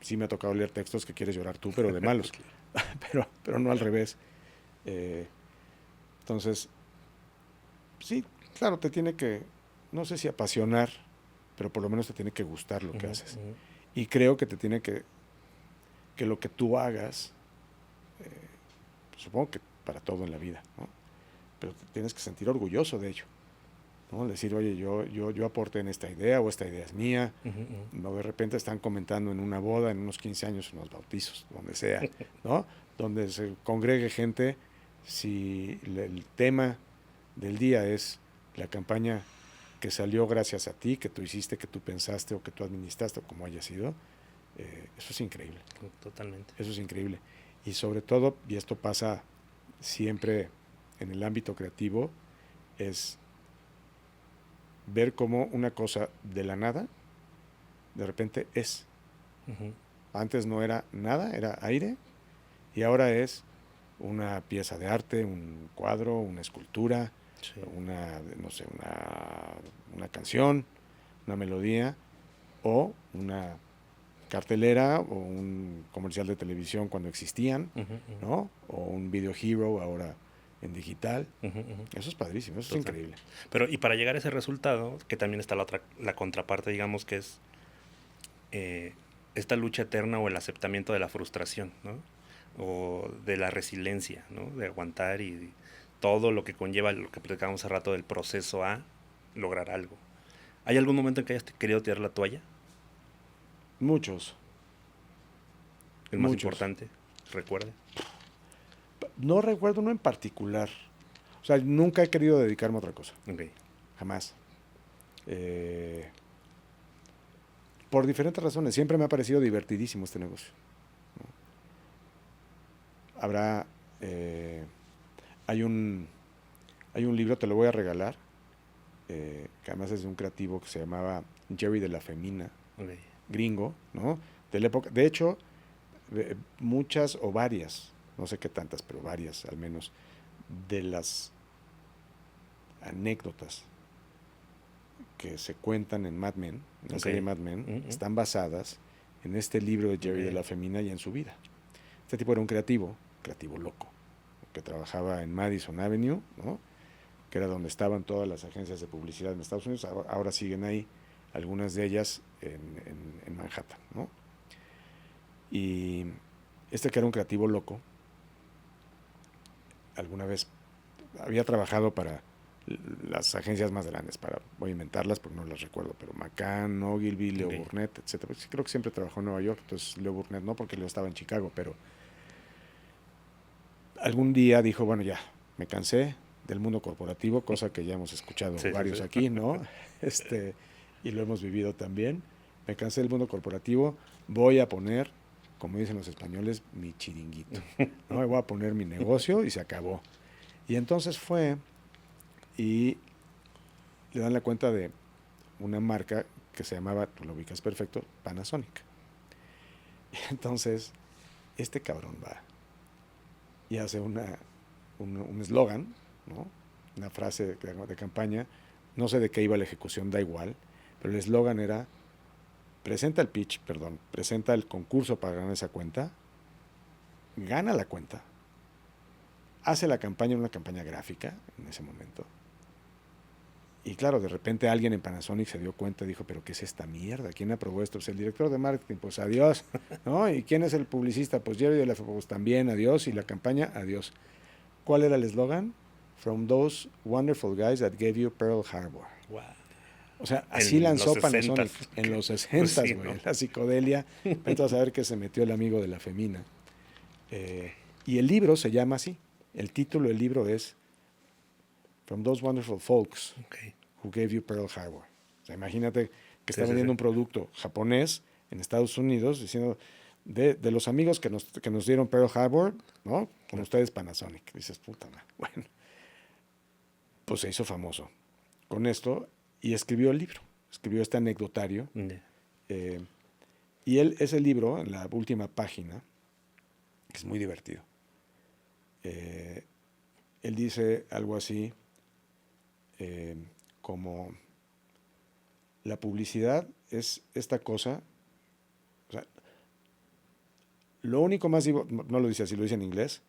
Sí me ha tocado leer textos que quieres llorar tú, pero de malos, pero no al revés. Entonces, sí, claro, te tiene que, no sé si apasionar, pero por lo menos te tiene que gustar lo que haces. Ujú. Y creo que te tiene que lo que tú hagas, supongo que para todo en la vida, ¿no? Pero te tienes que sentir orgulloso de ello, ¿no? Decir, oye, yo aporté en esta idea o esta idea es mía. Ujú, ujú. No, de repente están comentando en una boda, en unos 15 años, en unos bautizos, donde sea, ¿no? Donde se congregue gente, si el tema del día es la campaña que salió gracias a ti, que tú hiciste, que tú pensaste o que tú administraste o como haya sido, eso es increíble. Totalmente. Eso es increíble. Y sobre todo, y esto pasa siempre en el ámbito creativo, es ver cómo una cosa de la nada, de repente es. Ujú. Antes no era nada, era aire, y ahora es una pieza de arte, un cuadro, una escultura, Sí. no sé, una canción, una melodía, o una cartelera, o un comercial de televisión cuando existían, Ujú, ujú. ¿no? O un video hero ahora en digital. Ujú, ujú. Eso es padrísimo, eso Total. es increíble. Pero, y para llegar a ese resultado, que también está la contraparte, digamos, que es esta lucha eterna o el aceptamiento de la frustración, ¿no? O de la resiliencia, ¿no? De aguantar y todo lo que conlleva lo que platicábamos hace rato del proceso a lograr algo. ¿Hay algún momento en que hayas querido tirar la toalla? Muchos, El más muchos. importante, recuerde. No recuerdo uno en particular. O sea, nunca he querido dedicarme a otra cosa. Ok. Jamás. Por diferentes razones. Siempre me ha parecido divertidísimo este negocio, ¿no? Habrá... hay un libro, te lo voy a regalar, que además es de un creativo que se llamaba Jerry de la Femina, Ok. gringo, ¿no? De la época, de hecho, muchas o varias, no sé qué tantas, pero varias al menos, de las anécdotas que se cuentan en Mad Men, en la Ok. serie Mad Men, Mm, mm. están basadas en este libro de Jerry Ok. de la Femina y en su vida. Este tipo era un creativo loco, que trabajaba en Madison Avenue, ¿no? Que era donde estaban todas las agencias de publicidad en Estados Unidos, ahora siguen ahí, algunas de ellas en Manhattan, ¿no? Y este que era un creativo loco, alguna vez había trabajado para las agencias más grandes, voy a inventarlas porque no las recuerdo, pero McCann, Ogilvy, Leo Ok. Burnett, etc. Pues creo que siempre trabajó en Nueva York, entonces Leo Burnett no, porque Leo estaba en Chicago, pero algún día dijo, bueno, ya, me cansé del mundo corporativo, cosa que ya hemos escuchado Sí, sí, varios sí. aquí, ¿no? Y lo hemos vivido también. Me cansé del mundo corporativo, voy a poner, como dicen los españoles, mi chiringuito, ¿no? Me voy a poner mi negocio y se acabó. Y entonces fue y le dan la cuenta de una marca que se llamaba, tú lo ubicas perfecto, Panasonic. Y entonces, este cabrón va y hace un eslogan, ¿no? Una frase de campaña, no sé de qué iba la ejecución, da igual, pero el eslogan era, presenta el concurso para ganar esa cuenta, gana la cuenta, hace la campaña, una campaña gráfica en ese momento. Y claro, de repente alguien en Panasonic se dio cuenta y dijo, pero ¿qué es esta mierda? ¿Quién aprobó esto? Pues el director de marketing, pues adiós, ¿no? ¿Y quién es el publicista? Pues Jerry de la pues también, adiós. Y la campaña, adiós. ¿Cuál era el eslogan? From those wonderful guys that gave you Pearl Harbor. Wow. O sea, así En lanzó los Panasonic 60s. en los Pues 60, sí, güey. ¿no? La psicodelia. Vete a saber que se metió el amigo de la Femina. Y el libro se llama así. El título del libro es From Those Wonderful Folks Okay. Who Gave You Pearl Harbor. O sea, imagínate que está Sí, vendiendo sí. un producto japonés en Estados Unidos diciendo de los amigos que nos dieron Pearl Harbor, ¿no? Con ustedes Panasonic. Dices, puta madre. Bueno, pues se hizo famoso con esto y escribió el libro. Escribió este anecdotario. Yeah. Y ese libro, en la última página, que es muy divertido, él dice algo así como la publicidad es esta cosa, o sea, lo único más, no lo dice así, lo dice en inglés,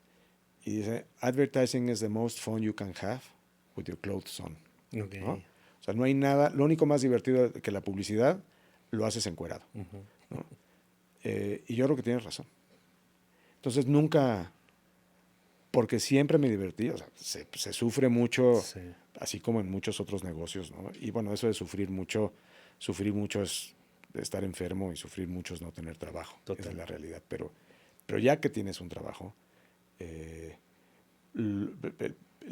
y dice, advertising is the most fun you can have with your clothes on. Okay. ¿No? O sea, no hay nada, lo único más divertido que la publicidad lo haces encuerado. ¿No? Y yo creo que tienes razón. Entonces nunca, porque siempre me divertí, o sea, se sufre mucho, Sí. así como en muchos otros negocios, ¿no? Y bueno, eso de sufrir mucho es estar enfermo y sufrir mucho es no tener trabajo. Total. Esa es la realidad. Pero ya que tienes un trabajo, el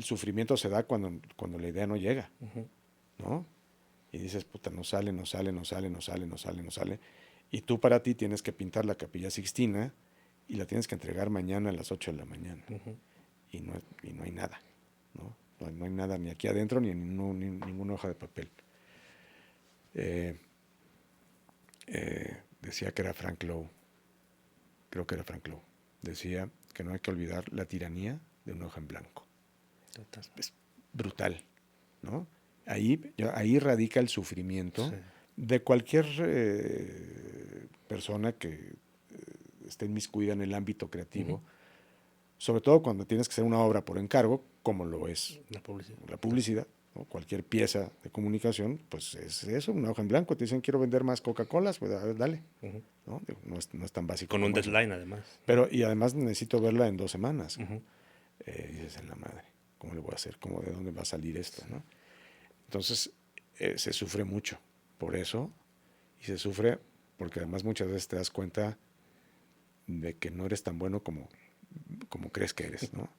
sufrimiento se da cuando la idea no llega, ¿no? Y dices, puta, no sale. Y tú para ti tienes que pintar la Capilla Sixtina y la tienes que entregar mañana a las 8 de la mañana. Y no hay nada, ¿no? No hay nada ni aquí adentro ni en ninguna hoja de papel. Decía que era Frank Lowe, creo que era Frank Lowe, decía que no hay que olvidar la tiranía de una hoja en blanco. Total. Es brutal, ¿no? Ahí radica el sufrimiento Sí. de cualquier persona que esté inmiscuida en el ámbito creativo, sobre todo cuando tienes que hacer una obra por encargo, como lo es La publicidad. la publicidad, ¿no? Cualquier pieza de comunicación, pues es eso, una hoja en blanco. Te dicen, quiero vender más Coca-Colas, pues a ver, dale. ¿No? Digo, no es tan básico. Con un como eso. deadline, además. Y además necesito verla en 2 semanas. Dices, en la madre, ¿cómo le voy a hacer? ¿De dónde va a salir esto? ¿No? Entonces, se sufre mucho por eso, y se sufre porque además muchas veces te das cuenta de que no eres tan bueno como crees que eres, ¿no?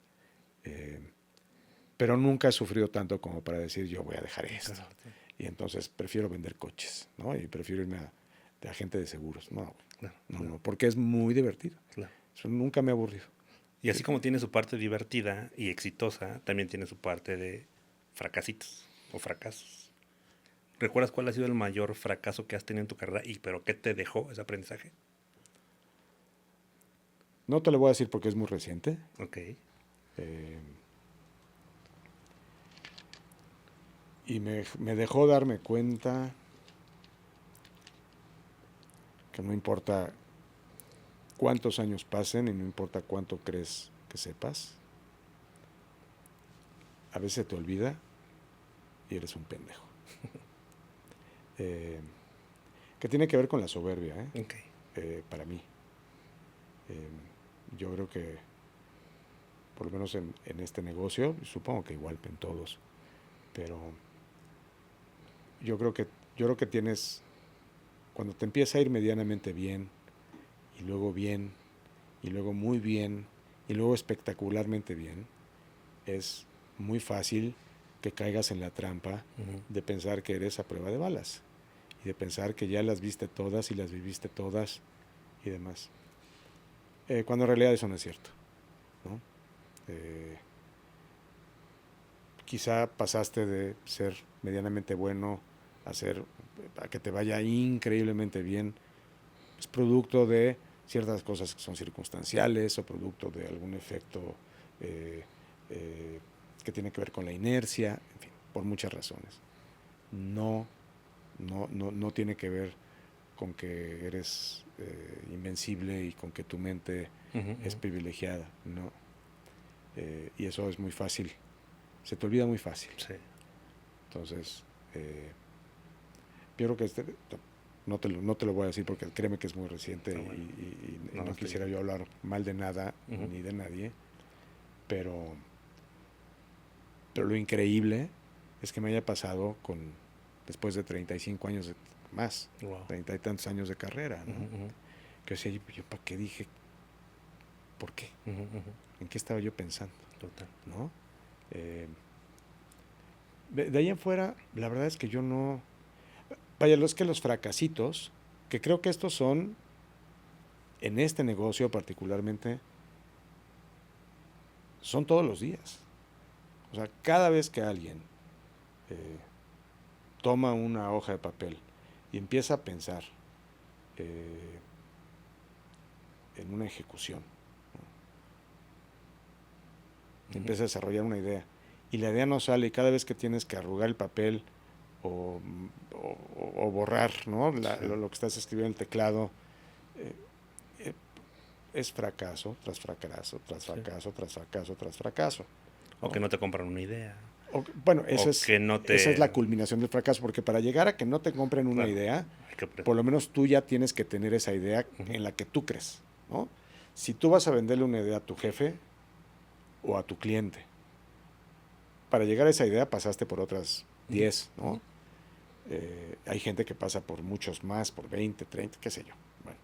Pero nunca he sufrido tanto como para decir, yo voy a dejar esto. Claro. Y entonces prefiero vender coches, ¿no? Y prefiero irme de agente de seguros. No, porque es muy divertido. Claro. Eso nunca me ha aburrido. Y así como tiene su parte divertida y exitosa, también tiene su parte de fracasitos o fracasos. ¿Recuerdas cuál ha sido el mayor fracaso que has tenido en tu carrera pero qué te dejó ese aprendizaje? No te lo voy a decir porque es muy reciente. Ok. Y me dejó darme cuenta que no importa cuántos años pasen y no importa cuánto crees que sepas, a veces te olvida y eres un pendejo. Que tiene que ver con la soberbia, Okay. para mí. Yo creo que, por lo menos en este negocio, supongo que igual en todos, pero yo creo que tienes, cuando te empieza a ir medianamente bien, y luego muy bien, y luego espectacularmente bien, es muy fácil que caigas en la trampa de pensar que eres a prueba de balas, y de pensar que ya las viste todas y las viviste todas y demás. Cuando en realidad eso no es cierto, ¿no? Quizá pasaste de ser medianamente bueno a que te vaya increíblemente bien. Es producto de ciertas cosas que son circunstanciales o producto de algún efecto que tiene que ver con la inercia, en fin, por muchas razones. No tiene que ver con que eres invencible y con que tu mente es privilegiada, no. Y eso es muy fácil, se te olvida muy fácil. Sí. Entonces, yo creo que no te lo voy a decir porque créeme que es muy reciente y no quisiera yo hablar mal de nada ni de nadie, pero lo increíble es que me haya pasado después de 35 años más, 30 y tantos años de carrera, ¿no? Que decía, yo para qué dije, ¿por qué? Ujú, ujú. ¿En qué estaba yo pensando? Total. ¿No? Eh, de ahí en fuera, la verdad es que yo no... Vaya, los fracasitos, que creo que estos son, en este negocio particularmente, son todos los días. O sea, cada vez que alguien eh, toma una hoja de papel y empieza a pensar eh, en una ejecución, ¿no? Ujú. Empieza a desarrollar una idea y la idea no sale y cada vez que tienes que arrugar el papel o borrar, ¿no? Sí. Lo que estás escribiendo en el teclado, eh, eh, es fracaso tras fracaso, tras Sí. fracaso, tras fracaso, tras fracaso, O que ¿no? no te compran una idea. Bueno, O que no esa es la te... culminación del fracaso, porque para llegar a que no te compren una Claro. idea, Hay que por lo menos tú ya tienes que tener esa idea Ujú. en la que tú crees, ¿no? Si tú vas a venderle una idea a tu jefe o a tu cliente, para llegar a esa idea pasaste por otras Ujú. 10, ¿no? Hay gente que pasa por muchos más, por 20, 30, qué sé yo. Bueno,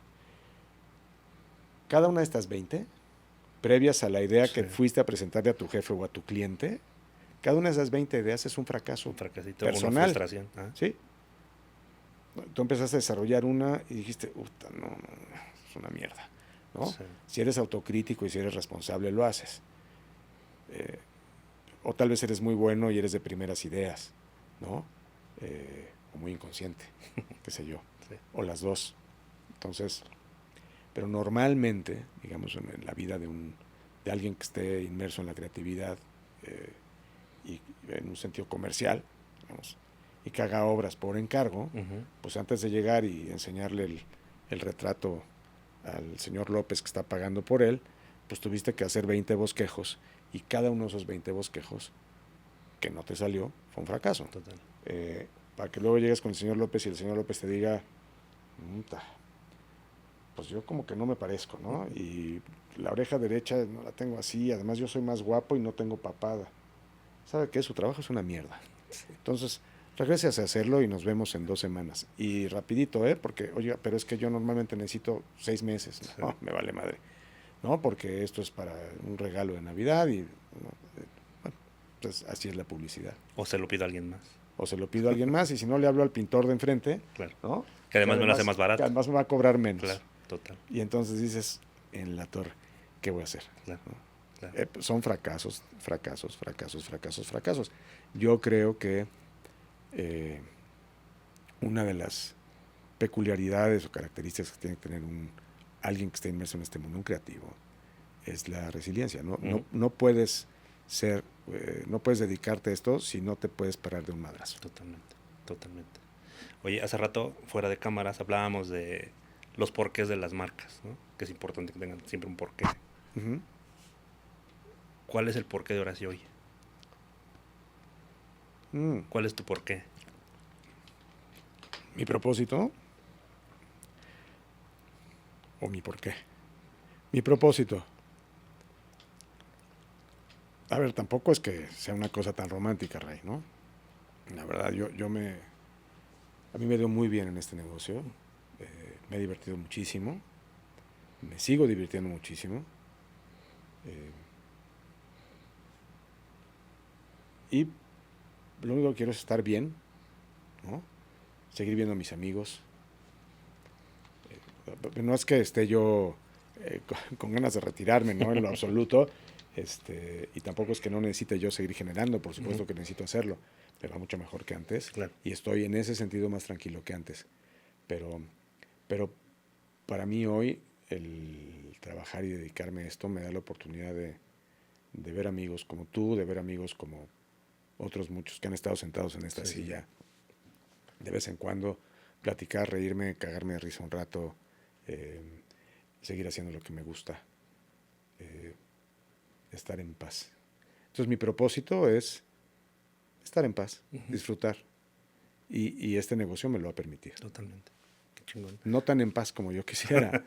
cada una de estas 20, previas a la idea Sí. que fuiste a presentarle a tu jefe o a tu cliente, cada una de esas 20 ideas es un fracaso Un fracasito, una personal, frustración. Ah, ¿sí? Tú empezaste a desarrollar una y dijiste, no, no, es una mierda, ¿no? sí. Si eres autocrítico y si eres responsable, lo haces. O tal vez eres muy bueno y eres de primeras ideas, ¿no? O muy inconsciente, qué sé yo. Sí. O las dos. Entonces, pero normalmente, digamos, en la vida de alguien que esté inmerso en la creatividad y en un sentido comercial, digamos, y que haga obras por encargo, Ujú. pues antes de llegar y enseñarle el retrato al señor López que está pagando por él, pues tuviste que hacer 20 bosquejos y cada uno de esos 20 bosquejos que no te salió fue un fracaso. Total. Para que luego llegues con el señor López y el señor López te diga, pues yo como que no me parezco, ¿no? Y la oreja derecha no la tengo así, además yo soy más guapo y no tengo papada. ¿Sabe qué? Su trabajo es una mierda. Entonces, regrese a hacerlo y nos vemos en 2 semanas. Y rapidito, ¿eh? Porque, oiga, pero es que yo normalmente necesito 6 meses. Sí. No, me vale madre. ¿No? Porque esto es para un regalo de Navidad y, ¿no? Bueno, pues así es la publicidad. O se lo pido a alguien más. O se lo pido a alguien más y si no le hablo al pintor de enfrente, Claro. ¿no? Que además me lo hace más Que barato. además me va a cobrar menos. Claro, total. Y entonces dices, en la torre, ¿qué voy a hacer? Claro, ¿No? claro. Son fracasos, fracasos, fracasos, fracasos, fracasos. Yo creo que eh, una de las peculiaridades o características que tiene que tener alguien que esté inmerso en este mundo, un creativo, es la resiliencia. No, Ujú. no puedes no puedes dedicarte a esto si no te puedes parar de un madrazo. Totalmente, totalmente. Oye, hace rato, fuera de cámaras, hablábamos de los porqués de las marcas, ¿no? Que es importante que tengan siempre un porqué. Uh-huh. ¿Cuál es el porqué de Horacio hoy? ¿Cuál es tu porqué? Mi propósito o mi porqué. Mi propósito. A ver, tampoco es que sea una cosa tan romántica, Rey, ¿no? La verdad, a mí me dio muy bien en este negocio. Me he divertido muchísimo. Me sigo divirtiendo muchísimo. Y lo único que quiero es estar bien, ¿no? Seguir viendo a mis amigos. No es que esté yo con ganas de retirarme, ¿no? En lo absoluto. Y tampoco es que no necesite yo seguir generando, por supuesto Ujú. que necesito hacerlo. Me va mucho mejor que antes. Claro. Y estoy en ese sentido más tranquilo que antes. Pero para mí hoy el trabajar y dedicarme a esto me da la oportunidad de ver amigos como tú, de ver amigos como otros muchos que han estado sentados en esta Sí, sí. silla de vez en cuando, platicar, reírme, cagarme de risa un rato, eh, seguir haciendo lo que me gusta, eh, estar en paz. Entonces mi propósito es estar en paz, disfrutar. Y este negocio me lo ha permitido. Totalmente. Qué chingón. No tan en paz como yo quisiera,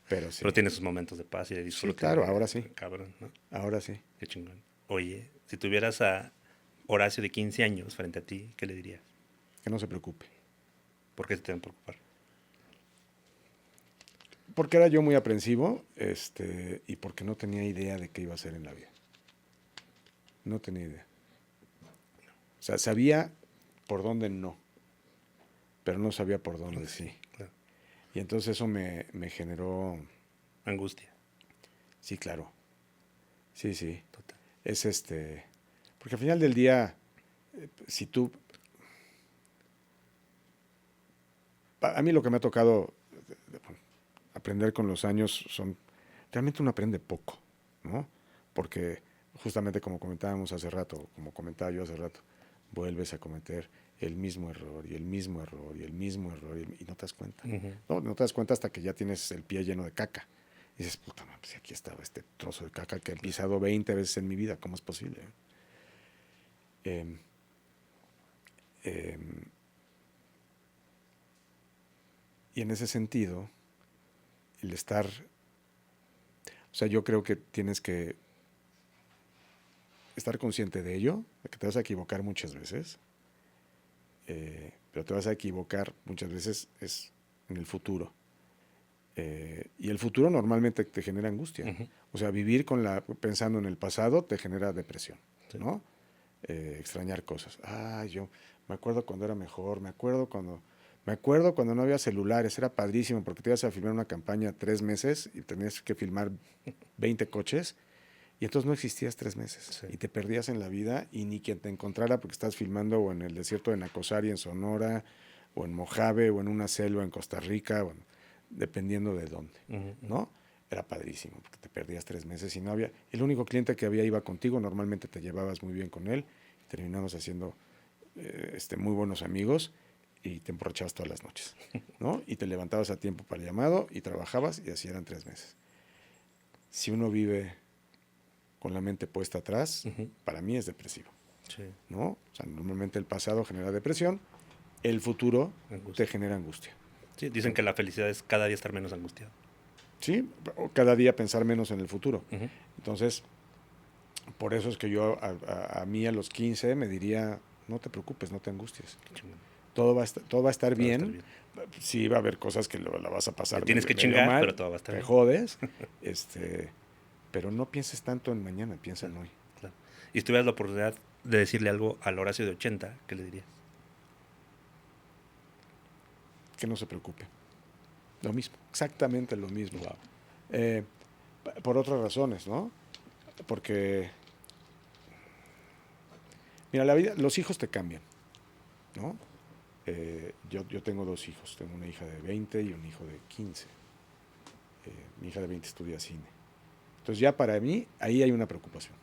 pero sí. Pero tiene sus momentos de paz y de disfrute. Sí, claro, ahora sí. Cabrón, ¿no? Ahora sí. Qué chingón. Oye, si tuvieras a Horacio de 15 años frente a ti, ¿qué le dirías? Que no se preocupe. ¿Por qué se te deben preocupar? Porque era yo muy aprensivo, y porque no tenía idea de qué iba a hacer en la vida. No tenía idea. O sea, sabía por dónde no, pero no sabía por dónde sí. Claro. Y entonces eso me generó, Angustia. sí, claro, sí, sí. Total. Es porque al final del día, si tú, a mí lo que me ha tocado aprender con los años realmente uno aprende poco, ¿no? Porque justamente como comentábamos hace rato, como comentaba yo hace rato, vuelves a cometer el mismo error y el mismo error y el mismo error y no te das cuenta. Uh-huh. No te das cuenta hasta que ya tienes el pie lleno de caca. Y dices, puta, pues aquí estaba este trozo de caca que he pisado 20 veces en mi vida, ¿cómo es posible? Eh, eh, y en ese sentido, el estar, o sea, yo creo que tienes que estar consciente de ello, de que te vas a equivocar muchas veces, pero te vas a equivocar muchas veces es en el futuro. Y el futuro normalmente te genera angustia. Uh-huh. O sea, vivir pensando en el pasado te genera depresión, Sí. ¿no? Extrañar cosas. Yo me acuerdo cuando era mejor, me acuerdo cuando no había celulares, era padrísimo porque te ibas a filmar una campaña 3 meses y tenías que filmar 20 coches y entonces no existías 3 meses Sí. y te perdías en la vida y ni quien te encontrara porque estás filmando o en el desierto de Nacosari en Sonora o en Mojave o en una selva en Costa Rica, dependiendo de dónde, Uh-huh. ¿no? Era padrísimo porque te perdías 3 meses y no había, el único cliente que había iba contigo, normalmente te llevabas muy bien con él, terminamos haciendo muy buenos amigos y te emborrachabas todas las noches, ¿no? Y te levantabas a tiempo para el llamado y trabajabas y así eran 3 meses. Si uno vive con la mente puesta atrás, Uh-huh. para mí es depresivo, Sí. ¿no? O sea, normalmente el pasado genera depresión, el futuro Angustia. te genera angustia. Sí, dicen que la felicidad es cada día estar menos angustiado. ¿Sí? O cada día pensar menos en el futuro. Uh-huh. Entonces, por eso es que yo a mí a los 15 me diría, no te preocupes, no te angusties. Qué chingón. Todo va a estar Todo va a estar bien. bien. Sí va a haber cosas que la vas a pasar Te tienes que medio chingar, mal, pero todo va a estar te bien. jodes, pero no pienses tanto en mañana, piensa en hoy. Claro. Y si tuvieras la oportunidad de decirle algo al Horacio de 80, ¿qué le dirías? Que no se preocupe. Lo mismo, exactamente lo mismo. Wow. Por otras razones, ¿no? Porque, mira, la vida, los hijos te cambian, ¿no? Yo tengo 2 hijos, tengo una hija de 20 y un hijo de 15. Mi hija de 20 estudia cine. Entonces ya para mí ahí hay una preocupación,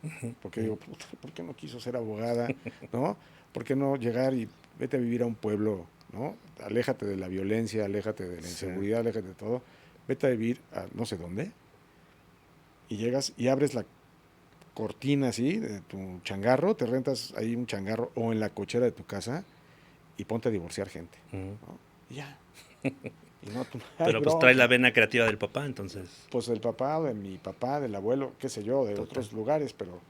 porque digo, puta, ¿por qué no quiso ser abogada? ¿No? ¿Por qué no llegar y vete a vivir a un pueblo, ¿no? Aléjate de la violencia, aléjate de la inseguridad, aléjate de todo, vete a vivir a no sé dónde y llegas y abres la cortina así de tu changarro, te rentas ahí un changarro o en la cochera de tu casa y ponte a divorciar gente, Uh-huh. ¿no? Y ya. Y no, hay Pero pues trae la bronca. vena creativa del papá, entonces. Pues del papá, de mi papá, del abuelo, qué sé yo, de Total. otros lugares, pero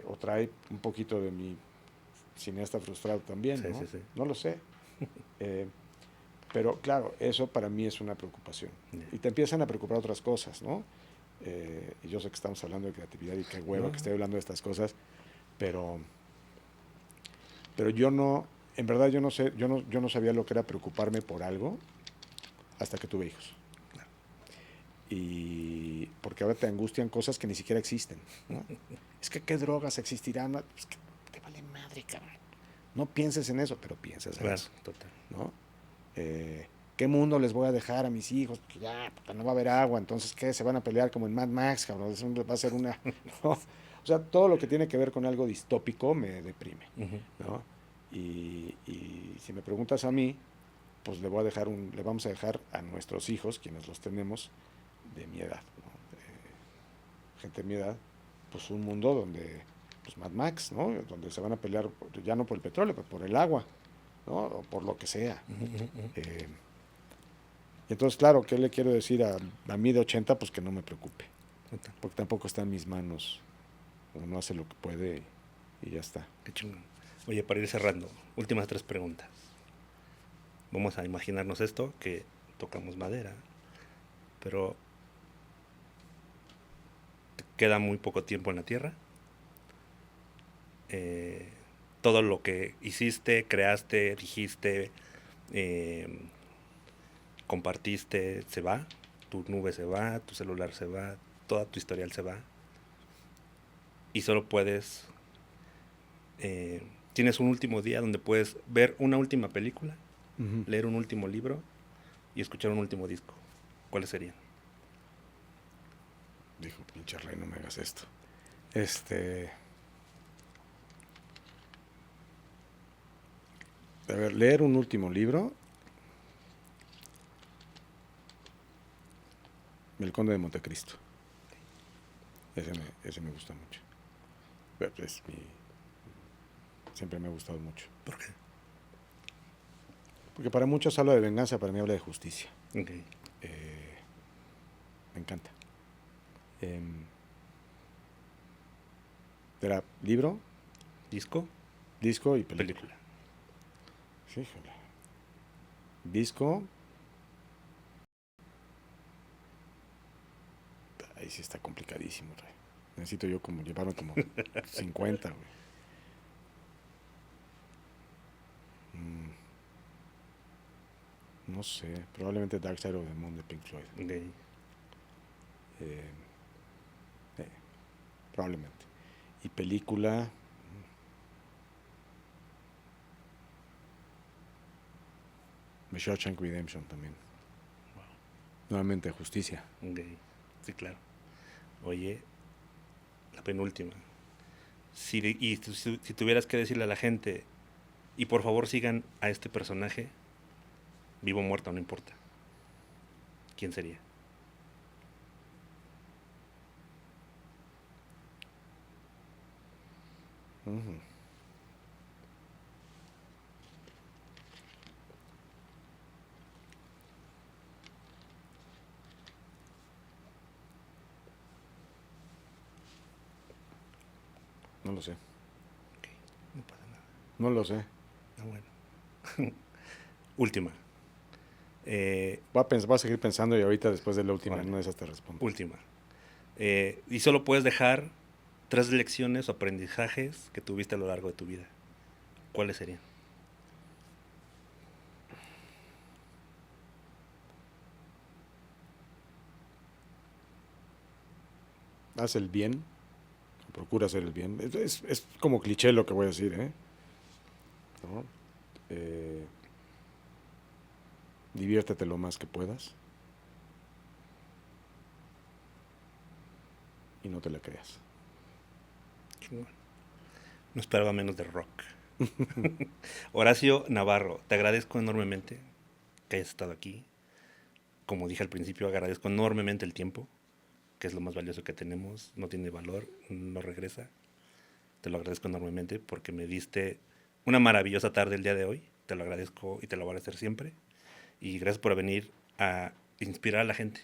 o trae un poquito de mi cineasta frustrado también, Sí, ¿no? sí, sí. No lo sé. Eh, pero claro, eso para mí es una preocupación. Yeah. Y te empiezan a preocupar otras cosas, ¿no? Y yo sé que estamos hablando de creatividad y qué hueva que estoy hablando de estas cosas, pero yo no, en verdad yo no sé, yo no sabía lo que era preocuparme por algo hasta que tuve hijos. Y porque ahora te angustian cosas que ni siquiera existen, ¿no? Es que qué drogas existirán, pues que te vale madre, cabrón. No pienses en eso, pero piensas en Claro, eso, total. ¿no? ¿Qué mundo les voy a dejar a mis hijos? Porque ya, puta, no va a haber agua, entonces ¿qué? Se van a pelear como en Mad Max, cabrón. Va a ser una, ¿no? O sea, todo lo que tiene que ver con algo distópico me deprime, Uh-huh. ¿no? Y si me preguntas a mí, pues le vamos a dejar a nuestros hijos, quienes los tenemos, de mi edad, ¿no? Gente de mi edad, pues un mundo donde, pues Mad Max, ¿no? Donde se van a pelear ya no por el petróleo, pero por el agua, ¿no? O por lo que sea. Uh-huh. Eh, y entonces, claro, ¿qué le quiero decir a mí de 80? Pues que no me preocupe, Total. porque tampoco está en mis manos. Uno hace lo que puede y ya está. Qué chingón. Oye, para ir cerrando, últimas 3 preguntas. Vamos a imaginarnos esto, que tocamos madera, pero te queda muy poco tiempo en la Tierra. Todo lo que hiciste, creaste, dijiste, eh, compartiste, se va. Tu nube se va, tu celular se va, toda tu historial se va. Y solo puedes... tienes un último día donde puedes ver una última película, leer un último libro y escuchar un último disco. ¿Cuáles serían? Dijo, pinche rey, no me hagas esto. A ver, leer un último libro. El Conde de Montecristo. Ese me gusta mucho. Siempre me ha gustado mucho. ¿Por qué? Porque para muchos habla de venganza, para mí habla de justicia. Okay. Me encanta. Era libro, ¿Disco? disco y película. Película. Sí, híjole. Disco. Ahí sí está complicadísimo, rey. Necesito yo llevarme como 50, güey. No sé, probablemente Dark Side of the Moon de Pink Floyd. Okay. Probablemente. Y película. The Shawshank Redemption también. Wow. Nuevamente, justicia. Okay. Sí, claro. Oye, la penúltima. Si tuvieras que decirle a la gente, y por favor sigan a este personaje, vivo o muerto, no importa, ¿quién sería? No lo sé. Okay. No pasa nada. No lo sé. Ah, bueno. Última. Voy a seguir pensando y ahorita después de la última, Vale. no es hasta respondo. Última. Y solo puedes dejar 3 lecciones o aprendizajes que tuviste a lo largo de tu vida. ¿Cuáles serían? Haz el bien, procura hacer el bien. Es como cliché lo que voy a decir, ¿eh? ¿No? Diviértete lo más que puedas y no te la creas. No esperaba menos de rock. Horacio Navarro, te agradezco enormemente que hayas estado aquí. Como dije al principio, agradezco enormemente el tiempo, que es lo más valioso que tenemos. No tiene valor, no regresa. Te lo agradezco enormemente porque me diste una maravillosa tarde el día de hoy. Te lo agradezco y te lo voy a agradecer siempre. Y gracias por venir a inspirar a la gente,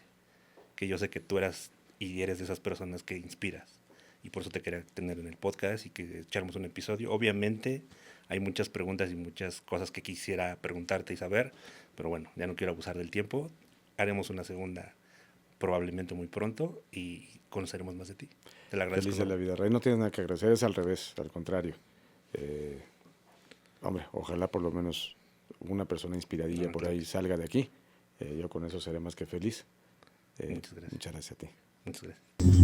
que yo sé que tú eras y eres de esas personas que inspiras. Y por eso te quería tener en el podcast y que echáramos un episodio. Obviamente hay muchas preguntas y muchas cosas que quisiera preguntarte y saber, pero bueno, ya no quiero abusar del tiempo. Haremos una segunda probablemente muy pronto y conoceremos más de ti. Te lo agradezco. Feliz de la vida, Rey. No tienes nada que agradecer, es al revés, al contrario. Hombre, ojalá por lo menos una persona inspiradilla por ahí salga de aquí. Yo con eso seré más que feliz. Muchas gracias. Muchas gracias a ti. Muchas gracias.